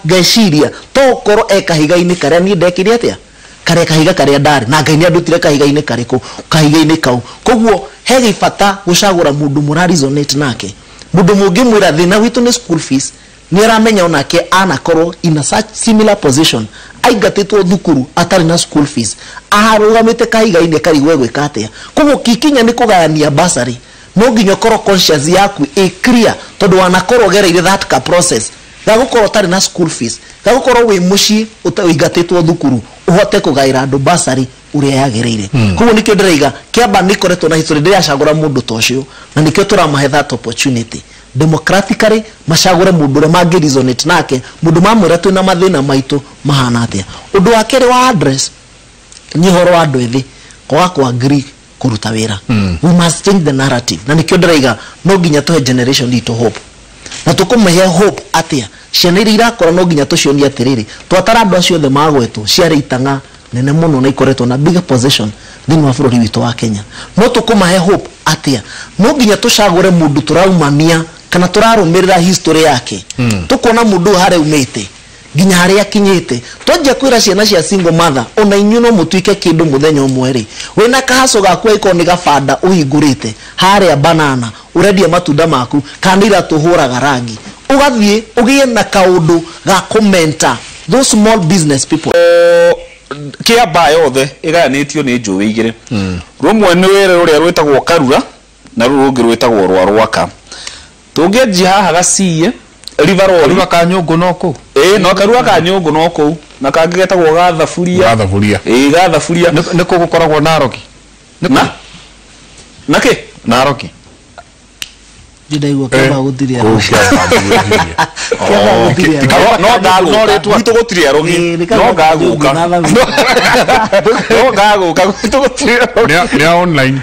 C: ngeciria to koro ekahiga-ini karia ni ndekire atia karia kahiga karia ndari na Ngai ni andutire kahiga-ini kariku kahiga-ini kau koguo he gibata gucagura mundu murarizonate nake mundu mungimwira thina witu ni school fees ni aramenya onake anakorwo in a such similar position aigatitwo thukuru atari na school fees aharugamite kahiga-ini karigwe gwika atia koguo kikinya ni kugayania basari no nginya korwo conscience yaku clear tondu wanakorwo gereire that ka process gagukorwo tari na school fees gagukorwo wi muci utaigatitwo thukuru uhote kugaira andu basari uria yagereire koguo nikio ndiraiga Kiamba nikoretwo na history ndiracagura mundu tocio na nikio turamahe that opportunity democratically macagure mundu ria mangi resonate nake mundu mamwira twina mathina maitu mahana atia undu wakere wa address ni horo wa andu ethi kwa agree kuruta wira. We must change the narrative. Na nikio ndiraiga no nginya tuhe generation itu hope. Na tukumahe hope atia. Ciana iria irakora no nginya tucionie atiriri. Twatara andu acio othe magwetwo ciare itanga nene muno na ikoretwo na big position thini wa bururi witu wa Kenya. No tukumahe hope atia. No nginya tucagure mundu turaumania kana turarumirira history yake. Tukona mundu hare umite nginya haria akinyite. Twanjia kwira ciana cia single mother ona inyu no mutuike kindu muthenya umwe wina kahaso gaku iko ni gabanda uhingurite haria banana uredia matunda maku kanira tuhuraga rangi ugathie ugie na kaundu ga commenta those small business people
D: Kiamba yothe igayanitio ni njuwe igire rumwe ni were uria rwetagwo Karura na rungi rwetagwo rwa Rwaka tungeji haha gaciye Karura
B: ka nyungu noko
D: no Karura ka nyungu noko na kangigetagwo Gathaburia Gathaburia
B: niko gukoragwo Naroki
D: nake
B: Naroki
C: Jidaigwo kaba gutiria
D: no gaguka itu gutiria rogi no gaguka no gaguka itu gutiria
A: ni online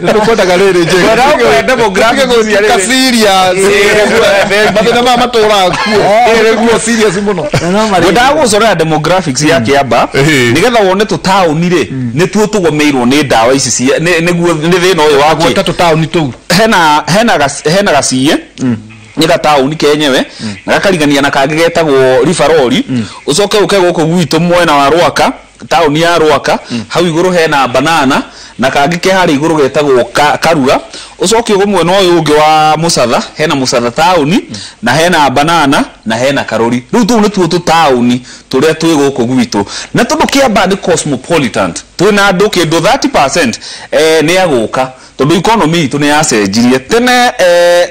B: ndio kwa dagalere je
D: kwa demographic
B: ka serious bathina ma matura kuo serious muno
D: ndago zora demographics ya Kiamba nigetha wone to town ri ni tuo tugomeirwo ni ndawa ici niguo ni thina uyu wa
B: gweta to town tu
D: hena gaciye ni ga town kenyewe na gakarigania na kangi getagwo Rifaroli ucoke uke guko gwitu mwena wa Rwaka town ya Rwaka hau iguru hena banana na kangi ke hari iguru getagwo Karura ucoke ugumwe no uyu ungi wa Musatha hena Musatha town na hena banana na hena Karuri riu tu ni tuo tu town turia twi guko gwitu na tondu Kiamba ni cosmopolitan twina andu kindu 30% ni aguka tondu economy itu ni yacenjirie tene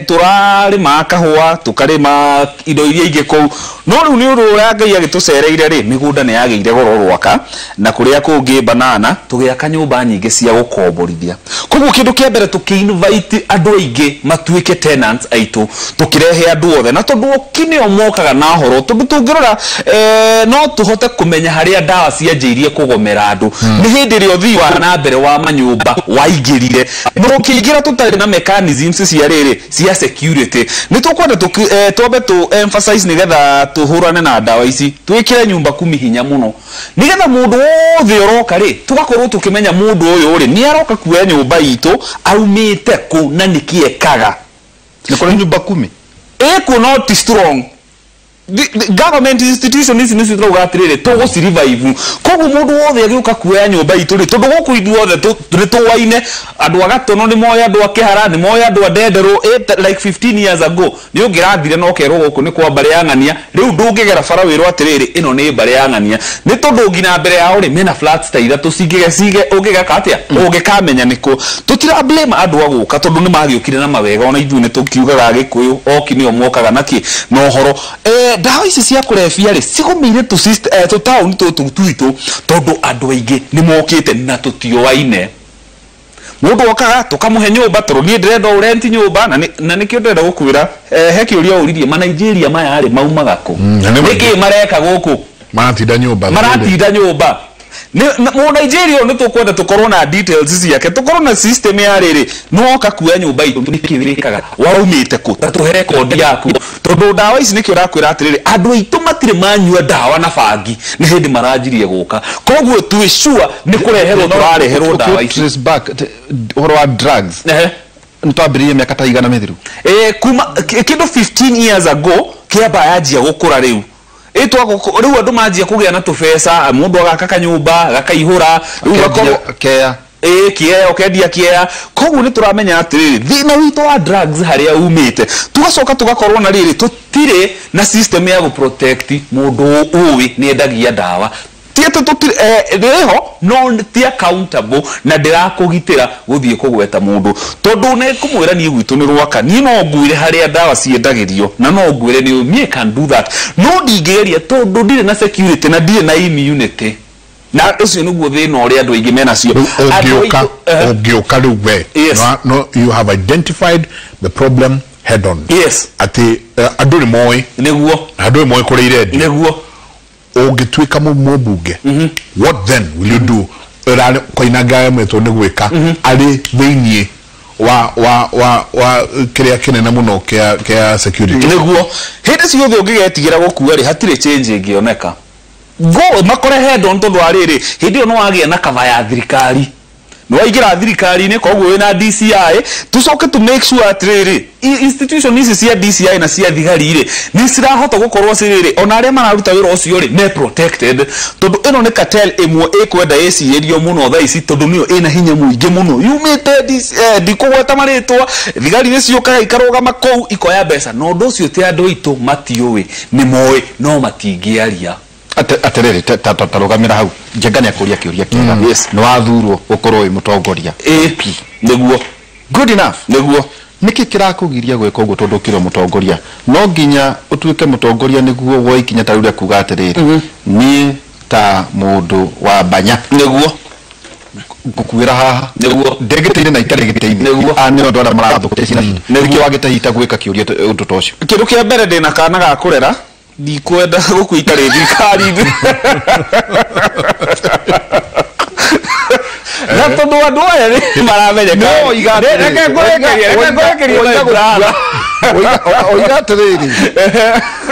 D: turarima kahua tukarima indo iria ingi kou no riu ni uru ya Ngai agitucereire ri migunda ni yageire goro Rwaka na kuria kungi banana tugiaka nyumba nyingi cia gukomborithia koguo kindu kia mbere tuki-invite andu aingi matuike tenants aitu tukirehe andu othe na tondu kinio mokaga na horo tondu tungirora no tuhote kumenya haria ndawa cianjirie kugomera andu ni hindi rio thii wa na mbere wa manyumba waingirire no kiingira tutari na mechanisms cia riri cia security ni tukwenda twambe tu emphasize nigetha tuhurane na ndawa ici twikire nyumba 10 hinya muno nigetha mundu wothe uroka ri tugakorwo tukimenya mundu uyu ri ni aroka kuoya nyumba itu aumite ku na nikiekaga
B: ni kuri nyumba 10
D: eko not strong the government institution is nisi tro gatirire to go revive kogu mundu wothe agiuka kuoya nyumba itu ri tondu goku idu wothe turi waine andu agatono ni moya andu akihara ni moya andu adendero like 15 years ago ni ungirathire no kero goku ni kwa bare yangania riu ndungigera bara wiro atiriri ino ni bare yangania ni tondu ngina mbere yao ri mena flats ta ira tucige ungigaka atia ungikamenya niko tutira blame andu aguka tondu ni magiukire na mawega ona ithu ni tukiugaga gikuyu oki ni omokaga naki no horo ndawa ici cia kurefia ri cigumire tu town tuitu tondu andu aingi ni mokite na tutioaine mundu okaga tukamuhe nyumba tondu ni ndirenda rent nyumba na nikio ndirenda gukwira he kiuria uririe ma Nigeria maya ri maumaga ku niki mareka guku
A: maratinda nyumba
D: mu Nigeria ni tukwenda tukorwo na details ciake tukorwo na system ya riri noka kuya nyumba itu nikirikaga waumite ku tuhe record yaku tondu ndawa ici nikio rakwira atiriri andu aitu matire manyua ndawa na bangi ni hindi maranjirie guka koguo tu sure ni kureherwo turareherwo ndawa ici
B: back horo wa drugs ntwabirie miaka ta igana mithiru
D: kuma kindu 15 years ago Kiamba yajia gukura riu riu andu manjia kugia na tubesa mundu agaka kanyumba gakaihura riu
B: kea
D: kiea okendia kiea koguo ni turamenya atiriri thina witu wa drugs haria umite tugacoka tugakorwo na riri tutire na system ya protect mundu uwi ni endagia ndawa tieto tutiriho no ti accountable na ndirakugitira guthie kugweta mundu tondu ne kumwira ni gwitu ni Rwaka ni no ngwire haria ndawa ciendagirio na no ngwire ni me can do that no ndigeria tondu ndire na security na ndire na immunity na ucio niguo thina uria andu aingi mena cio
A: ugiuka riu we no you have identified the problem head on
D: yes
A: ati andu ni moi
D: niguo
A: andu ni moi kuri irendi
D: niguo
A: ũngĩtuĩka mũmbunge what then will you do koinaga metwo nĩ gwĩka arĩ thĩinĩ wa kĩrĩa kĩnene mũno kĩa security
D: nĩguo hĩndĩ ciothe ũngĩgetigĩra gũkua rĩ hatirĩ change ĩngĩoneka go makore head on tondu ariri hindi ono wagia na kava ya thirikari no waingira thirikari-inĩ koguo wĩna DCI tucoke to make sure atiriri institution ici cia DCI na cia thigari-rĩ nĩ cirahota gũkorwo ciriri ona arĩa mararuta wĩra ũcio rĩ me protected tondu ĩno nĩ cartel ĩmwe ĩkwenda ĩcirĩrio mũno thaa ici tondu nĩyo ĩna hinya mũingĩ mũno yumĩte ndikũgweta marĩtwa thigari nĩ ciokaga ikarũgama kũu ikoya mbeca no ũndũ ũcio ti andũ aitũ matiũĩ nĩ moĩ no matingĩaria
B: aterere tarugamira hau njengania kuria kiuria kiega yes no wathurwo ukorwo wi mutongoria
D: niguo
B: good enough
D: niguo
B: niki kirakugiria gweka uguo tondu kiro mutongoria no nginya utuike mutongoria niguo woi kinya taruria kuga aterere ni ta mundu wa banya
D: niguo
B: gukuira haha
D: niguo
B: ndegete-ini na itare gite-ini
D: niguo
B: ani ndo ara marathukutecina niki wagitehita gwika kiuria undu tocio
D: kindu kia mbere ndina kana ga kurera ndikwenda gukuita thirikari-inĩ na tondu andu aya ni maramenyeka
B: no
D: reke ngorekerie
B: oiga atiriri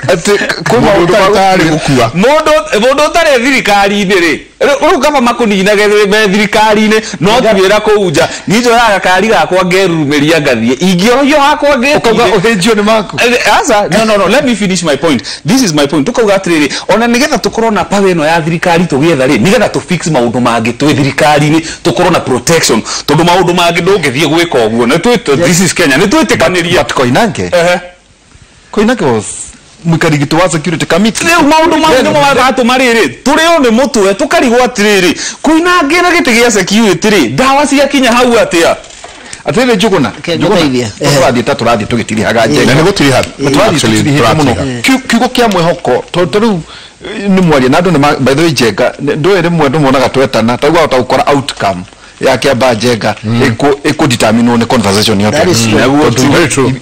B: ati kuma utari gukua
D: mundu utari thirikari-inĩ ri riu kama makuninage me thirikari-inĩ no twira kuunja nijo ya kari gakwa ngerurumeria ngathie ingioyo hakwa ngekuga
B: uhenjio ni maku
D: asa no let me finish my point this is my point tukauga atiriri ona nigetha tukorwo na power ino ya thirikari tugietha ri nigetha tu fix maundu mangi twi thirikari-inĩ tukorwo na protection tondu maundu mangi ndungithie gwika uguo na this is Kenya ni twitikanĩria
B: Koinange was mukarigito wa security committee
D: leo maundu mangi no watatu mariri turio ni mutwe tukarigwo atiriri Koinange na giti gia security ri dawa cia kinya hau atia
B: atiriri njuguna turathie turathie tugitirihaga njenga
A: na gutiriha
B: muno kiugo kia mwehoko tondu ni mwaria na andu ni by the way njenga ndoere mwendu monaga twetana tagwa utakora outcome ya kiamba njenga iko determine ne conversation yote
A: very true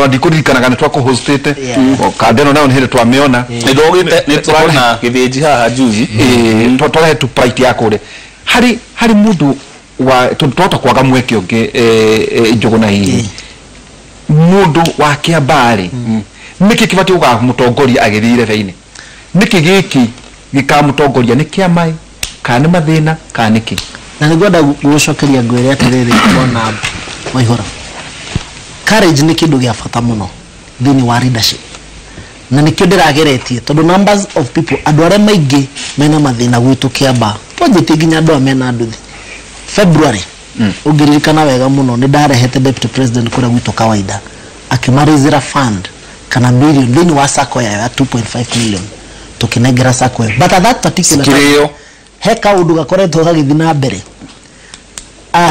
B: ndikurikana kana twako hostete kadeno nao nhere twameona
D: ndogite ni twana githiji haha juzi
B: twatwara tu pride yako ri hari mundu wa tota kwaga mweke ungi njuguna hii mundu wa kiambari niki kibati uga mutongoria agithire veini niki giki gikamutongoria ni kiamai kana mathina kana niki
C: na nigoda gucokeria ngwire atiriri kuona Waihura courage ni kindu gia bata muno thini wa leadership na nikio ndirageretie tondu numbers of people andu aria maingi mena mathina gwitu Kiamba twajite ginya andu amena nduthi February ungiririkana wega muno ni ndarehete deputy president kura gwitu kawaida akimarizira fund kana million thini wa sako ya 2.5 million tukinegera sako but at that particular time heka undu gakoretwo gagithina mbere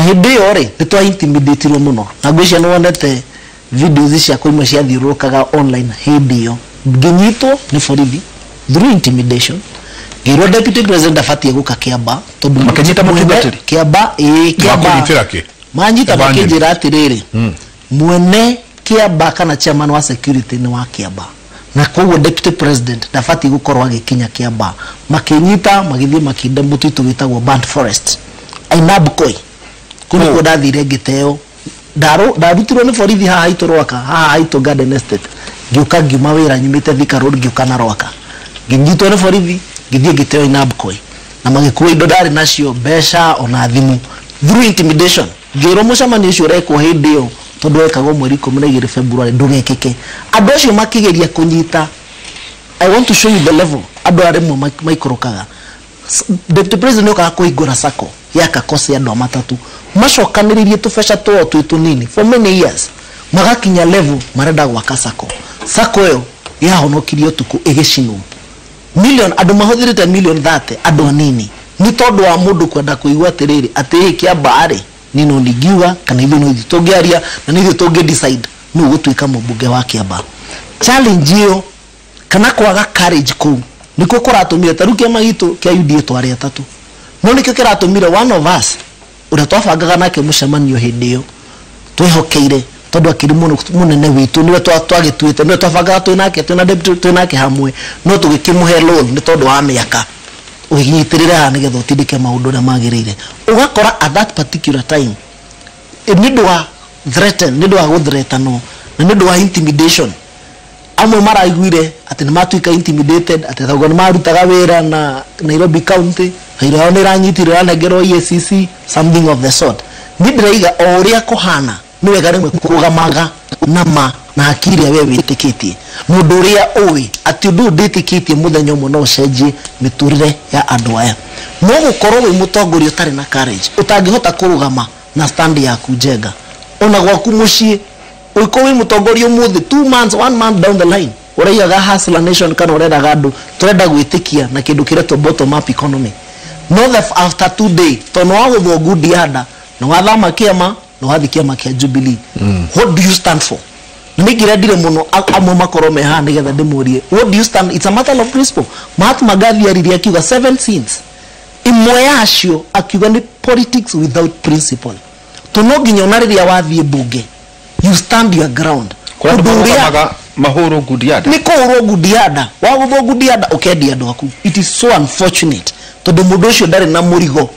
C: hindi yo ri nitwa intimidatirwo muno na ngwicia ni wonete videos cia kuimwe cia thiurukaga online hindi yo nginyitwo ni borithi through intimidation ngirwo deputy president afatie guka Kiamba tondu
B: makanyita mutungatiri
C: Kiamba manyita makinjira atiriri mwene Kiamba kana chairman wa security ni wa Kiamba na koguo deputy president ndafati gukorwo agikinya Kiamba makinyita magithie makinde mutitu witagwo Band Forest Ainabkoi kuno ko ndathire ngiteo ndarutirwo ni borithi haha itorwaka haha ito Garden Estate ngiuka ngiuma wira nyumite Thika Road ngiuka na Rwaka ngithitwo ni borithi ngithie ngiteo Ainabkoi na magikuwa indo ndari nacio mbeca ona thimu through intimidation ngiro mucamani ucio rekwo hindi yo tondu wekagwo mweri 12 February ndugekeke andu acio makigeria kunyita I want to show you the level andu arimo maikorokaga deputy president yoka kuhingura sako yaka kose andu matatu macokaniririe tubesha twa tunini for many years magakinya level marenda gwaka sako yo yahonokirio tuku igicinwo million andu mahuthirite million 30 andu anini ni tondu wa mundu kwenda kuigwa atiriri ati Kiamba ari nino nigiuga kana ithu no ithogiaria na nithu tonge decide no gutuika mubunge wa Kiamba challenge yo kana kwaga courage ku niko kuratumire tarukia magitu kia UDA twari atatu no nikio kiratumire one of us ura twabangaga nake mucemanio hindi yo twehokeire tondu akiri munene witu niwe twagituite niwe twabanga twinake twina deputy twinake hamwe no tugikimuhe loan ni tondu wa miaka uginyitirira ha nigetha utindike maundu na magirire ugakora at that particular time nidu wa threaten nidu wa guthretano na nidu wa intimidation amwe maraiguire ati ni matuika intimidated ati thaugo ni marutaga wira na Nairobi County haira ni ranyitirira negero EACC something of the sort nidiraiga oria kohana niwe garimwe kugamaga nama na akiri ya wewe itikitie mundu uria owi ati ndu nditikitie muthenya umwe no cenjie miturire ya andu aya no gukorwo wi mutongoria utari na courage utangihota kurugama na stand yaku njega ona gwaku mucii uko wi mutongoria umuthi 2 months 1 month down the line uraiyaga hustler nation kana urenda gandu turenda gwitikia na kindu kiretwo bottom up economy no the after 2 days tono wa guthogu diada no wathama kiama no wathi kiama kia Jubilee what do you stand for nigira dire muno amwe makorome ha nigetha ndimurie what do you stand it's a matter of principle Mahatma Gandhi ariria akiuga 7 sins imwe yacio akiuga ni politics without principle tono nginya nariria wathie bunge you stand your ground
B: kuduria mahoro gudiada
C: ni kohoro gudiada wagutho gudiada ukendia andu aku it is so unfortunate tondu mundu ucio ndari na murigo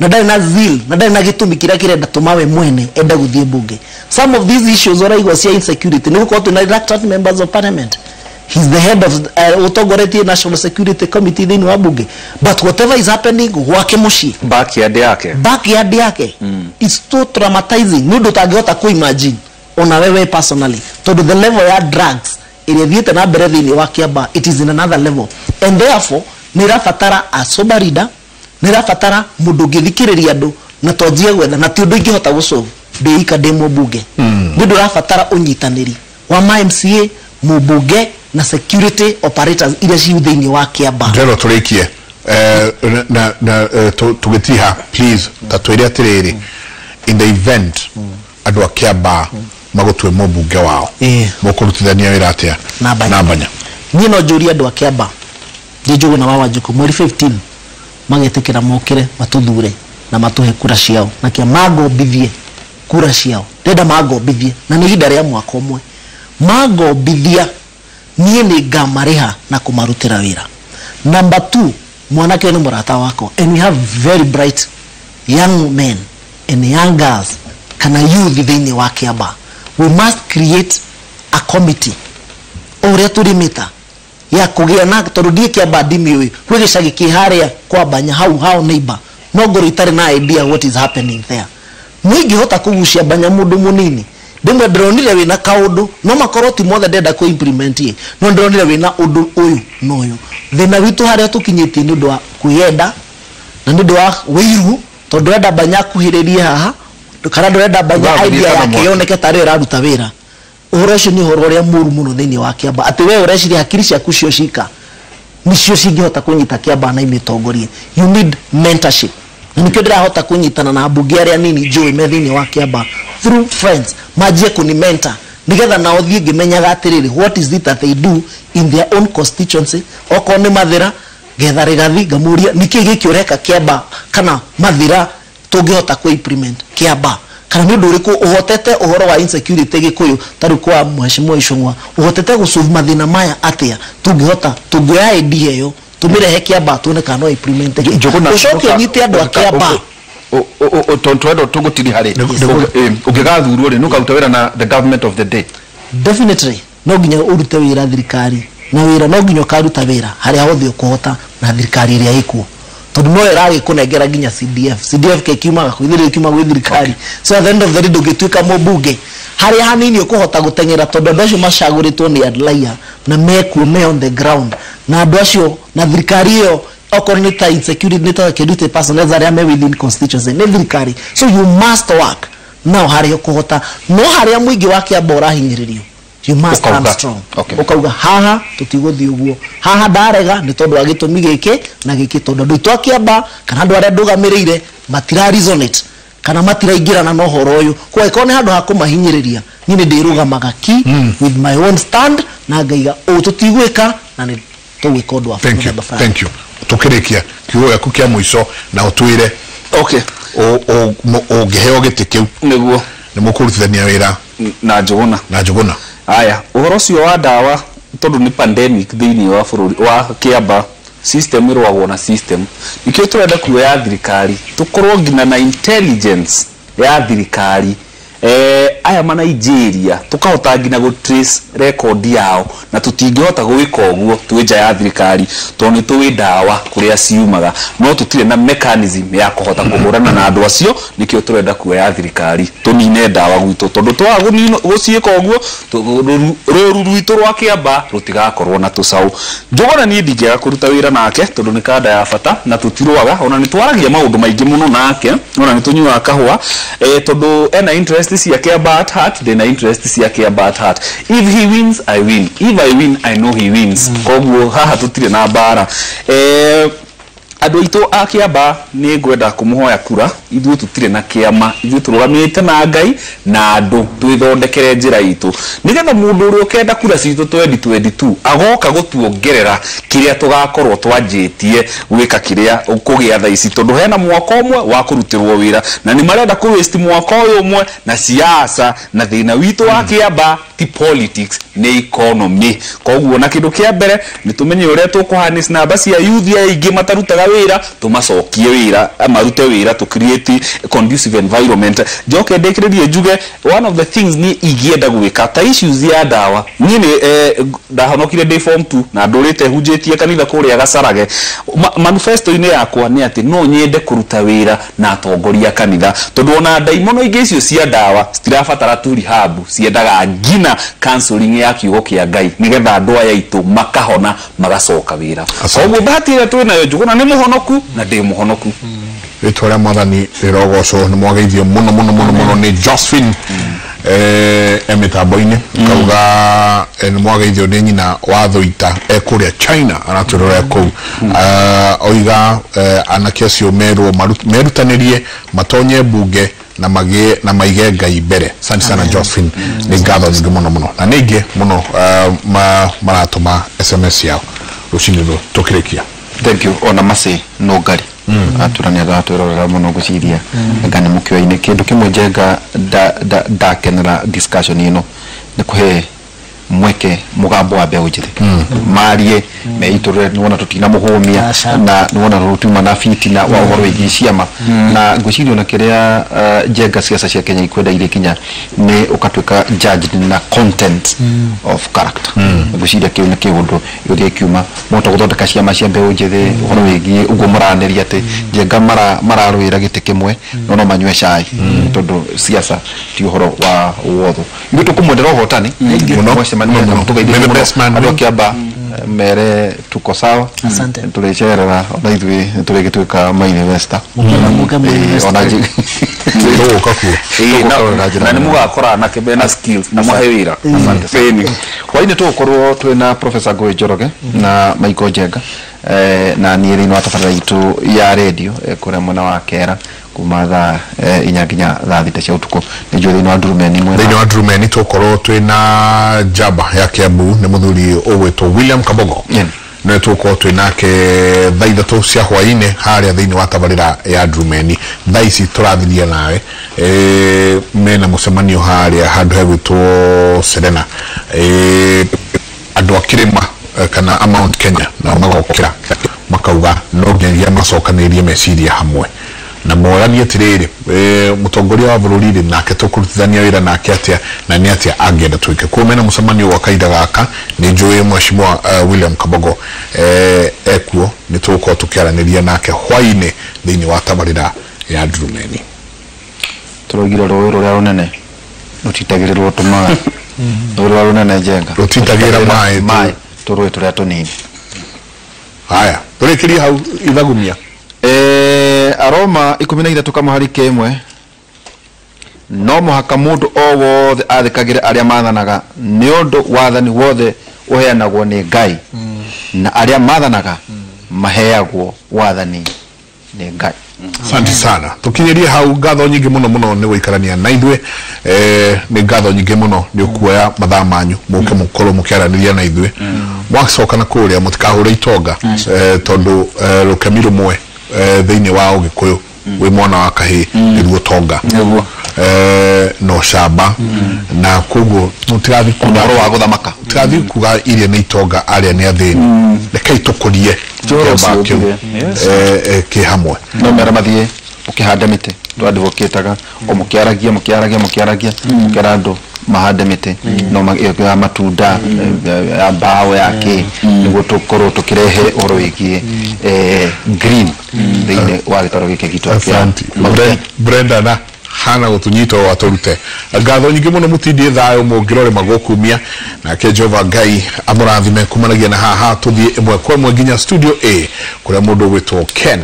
C: na ndari na zeal na ndari na gitumi kiria kirenda tumawe mwene enda guthie bunge some of these issues oraigwa cia insecurity ni gukorwo tuna elected members of parliament he's the head of utongoretie national security committee thini wa bunge but whatever is happening gwake muci
D: backyard yake it's too traumatizing nundu tangihota ku imagine ona wewe personally to the level ya drugs iliviete na mbere thini wa Kiamba it is in another level and therefore nirafatara a sober leader nirafatara mundu ngithikiriria andu na tonjie gwetha na ti undu ingihota gusolve ndeika demo bunge ndu rafatara unyitaniri wa MCA mubunge na security operators ile ci thini wa Kiamba
A: ndero turikie tugetiha please tatwire atiriri in the event andu a Kiamba magotwe mubunge wao mukurutithania wira atia nabanya
C: ni no juri andu a Kiamba ndijugu na wawa juku mweri 15 magetekera mokire matuthure na matuhe kura ciao na kia mago bithie kura ciao ndenda mago bithie na ni hinda ria mwaka umwe mago bithia nie ni ngamariha na kumarutira wira number 2 mwanake ni murata wako and we have very bright young men and young girls kana youth thini wa Kiamba we must create a committee ore turimita ya kugia na torudie Kiamba dimiwe kwege shagi kiharia kwa banya hao neighbor no goro itari na idea what is happening there mwigi hota kugushia banya mundu munini ndimwe ndronire wina kaundu no makoroti mothe ndenda ku implement ye no ndronire wina undu uyu noyo thina witu haria tukinyiti ni ndwa kuyenda na ni ndwa wiru tondu enda banya kuhiriria haha kana ndenda banya idea yake yoneke tari iraruta wira uhoro ucio ni uhoro uria muru muno thini wa Kiamba ati we ureciria hakiri ciaku cio cika nicio cingihota kunyita Kiamba na imitongorie you need mentorship nikio ndirahota kunyitana na bunge aria nini joy methini wa Kiamba through friends majie kuni mentor nigetha na othie ngimenyaga atiriri what is it that they do in their own constituency oko ni mathira getha rigathi ngamuria niki giki ureka Kiamba kana mathira tungihota ku implement Kiamba kana ni nduriku uhotete uhoro wa insecurity gikuyu tari kwa mheshimiwa Icung'wa uhotete gusolve mathina maya atia tungihota tungoya idea yo tumirehe Kiamba tuone kana implement ucoke nyite andu a Kiamba
B: twendo tugutiri hari ugigathurwo ri nuka utawira na the government of the day
C: definitely no ginya urute wira thirikari na wira no ginya karuta wira hari hothe ukuhota na thirikari iria ikuo tondu no iragi kunengera ginya CDF kekiumaga kwithire kiuma gwi thirikari so at the end of the day ndugituika mubunge hari hanini ukuhota gutengera tondu andu acio macaguritwo ni adlaia na mekuo me on the ground na andu acio na thirikari iyo okornita insecurity nita security person as area me within constituency ne thirikari so you must work now hari ukuhota no hari muingi wa Kiamba urahinyiririo you must stand strong ukauga haha tutiguthi uguo haha ndarega ni tondu agitumi giki na giki tondu ndu twa Kiamba kana andu aria ndugamirire matira resonate kana matiraingirana no horo uyu kwa ikone handu ha kumahinyiriria nyine ndirugamaga ki with my own stand na ngaiga tutigwika na ni tugwika undu wa
A: thank you tukirikia kiugo yaku kia muico na utwire
D: okay
A: o geheo gitikiu
D: niguo
A: nĩ mũkũrutithania wĩra
D: na Njuguna aya uhoro cio wa dawa tondu ni pandemic thiini wa bururi wa Kiamba system irwagwo na system nikio turenda kuoya thirikari tukorwo ngina na intelligence ya thirikari aya ma Nigeria tukahota ngina go trace record yao na tutingihota gwika uguo twija ya thirikari tondu tuwi dawa kuria ciumaga no tutire na mechanism ya kuhota kugurana na andu acio nikio turenda kuoya thirikari tunine dawa gwitu tondu twago guciika uguo ruru rwitu rwa Kiamba rutigakorwo na tucau Njuguna ni ndingega kuruta wira nake tondu ni kada ya bata na tutirwaga ona ni twaragia maundu maingi muno nake ona ni tunyua kahua tondu ena interest cia Kiamba at heart then interest cia Kiamba at heart. If he wins I win, if I win I know he wins. Koguo haha tutire na bara andu itu a Kiamba ni ngwenda kumuhoya kura ithuĩ tutire na kiama ithuĩ turugamite na Ngai na andu twithondekere njira itu nigetha mundu uri ukenda kura citu 2022 agoka gutuongerera kiria tugakorwo twanjitie gwika kiria ukugia tha ici tondu hena mwaka umwe wa kurutirwo wira na ni marenda ku waste mwaka uyu umwe na siasa na thina witu wa Kiamba ti politics ni economy koguo na kindu kia mbere ni tumenye uria tukuhanis namba cia youth ya ingi matarutaga wira tumacokie wira amarute wira to create a conducive environment joke ndekiririe njuge one of the things ni igienda gwika ta issues ya dawa ni ndahonokire day form 2 na ndurite hunjitie kanitha kuria Gacharage manifesto ine yakwa ni ati no nyende kuruta wira na atongoria kanitha tondu ona ndaimono ingi icio cia dawa stirabatara tu rehab ciendaga ngina counseling ya kiugo kia Ngai nigetha andu aya itu makahona magacoka wira koguo mbatire twina Njuguna ni muhonoku na ndi muhonoku
A: ritwa mwathani rirogoco ni mwageithio muno ni Josephine emitambo-ini kauga ni mwageithio ni nyina wa Thuita ekuria China anaturora kuu oiga anake acio merutanirie matonye bunge na maige Ngai mbere. Asante sana Josephine, ni ngatho nyingi muno na ningi muno maratuma SMS yao ruciniro tukirikia.
B: Thank you ona mase no ngari aturania gatwerora muno guciria ngani mukio-ini kindu kimwe njenga ndakenera discussion ino ni kuhe mweke mugambo wa mbeu njithe marie meiturire niwona tutina muhumia na niwona rutuma na fitina wa uhoro wigi ciama na ngwicirio na kiria njenga siasa cia Kenya ikwenda ile kinya ni ukatwika judged na content of character ngwiciria kiu ni kiundu yuthie kiuma moto guthondeka ciama cia mbeu njithe uhoro wigi ugo muraniria ati njenga mararwira giti kimwe no manywe cai tondu siasa ti uhoro wa wotho ndio tukumwendera uhotani Kiamba mere tuko sawa tulicherera na ithui tuligituika main investor onaji
D: na ni mugakora na kebena skills na muhewira asante sana
B: kwa ine tukorwo twina Professor Ngũi Njoroge na Michael Njenga na ni rino atabarira itu ya radio kure mwana wa Kera kumatha inyaginya thita cia utuko ni njwe thini wa Ndurumeni mwe
A: thini wa Ndurumeni tukorwo twina jaba ya Kiambu ni muthuri ugwitwo William Kabogo no tukorwo twinake thaithatu cia hwaine haria thini wa tabarira ya Ndurumeni thaici turathiria nawe mena mucemanio haria handu hegwitwo Serena andu akirima kana Mount Kenya na magokira makauga no nginya macokanirie meciria hamwe na morani atiriri mutongoria wa bururi nake tukurutithania wira nake atia na ni atia angenda twike kumena mucemanio wa kaida gaka ni njui mheshimiwa William Kabogo ekuo ni tuko tukiaraniria nake hwaine thini wa tabarira ya Ndurumeni
B: turogira rũĩ rũrĩa rũnene rũtitagĩrĩrwo tũmaĩ rũĩ rũrĩa rũnene Njenga
A: rũtitagĩrĩra maĩ
B: tũrũĩ tũrĩa tũnini
A: haya tũrĩkĩrie hau ithagumia
B: Aroma 13 kama hari kemwe no muhaka mundu o wothe athikagire aria mathanaga ni undu wathani wothe uheanagwo ni Ngai na aria mathanaga maheagwo wathani ni Ngai.
A: Asante sana tukinyerie hau ngatho nyingi muno ni guikarania na ithuĩ ni ngatho nyingi muno ni ukuoya mathaa manyu muke mukorwo mukiaraniria na ithuĩ mwacoka na kuria mutikahure itonga tondu rukemi rumwe thini wa Ugikuyu wi mwana wa kahi niguo tonga no shamba na kugo mutirathi
B: kuga wa guthamaka
A: mutirathi kuga iria ni itonga aria ni athini rekai tukurie ke hamwe
B: no mera mathie ukihanda mite tu advocataga o mukiaragia mukirando mahande mite no ya matunda ya bao yake niguo tukorwo tukirehe oro igie green thine wa gitaro gike gitu
A: Brenda na hana gutunyita wa turute ngatho nyingi muno mutindie thayo mungirore magokumia na ke Jehova Ngai amurathime kumanagia na haha tuthie imwe kwa mwe nginya studio A kuria mundu gwitwo Ken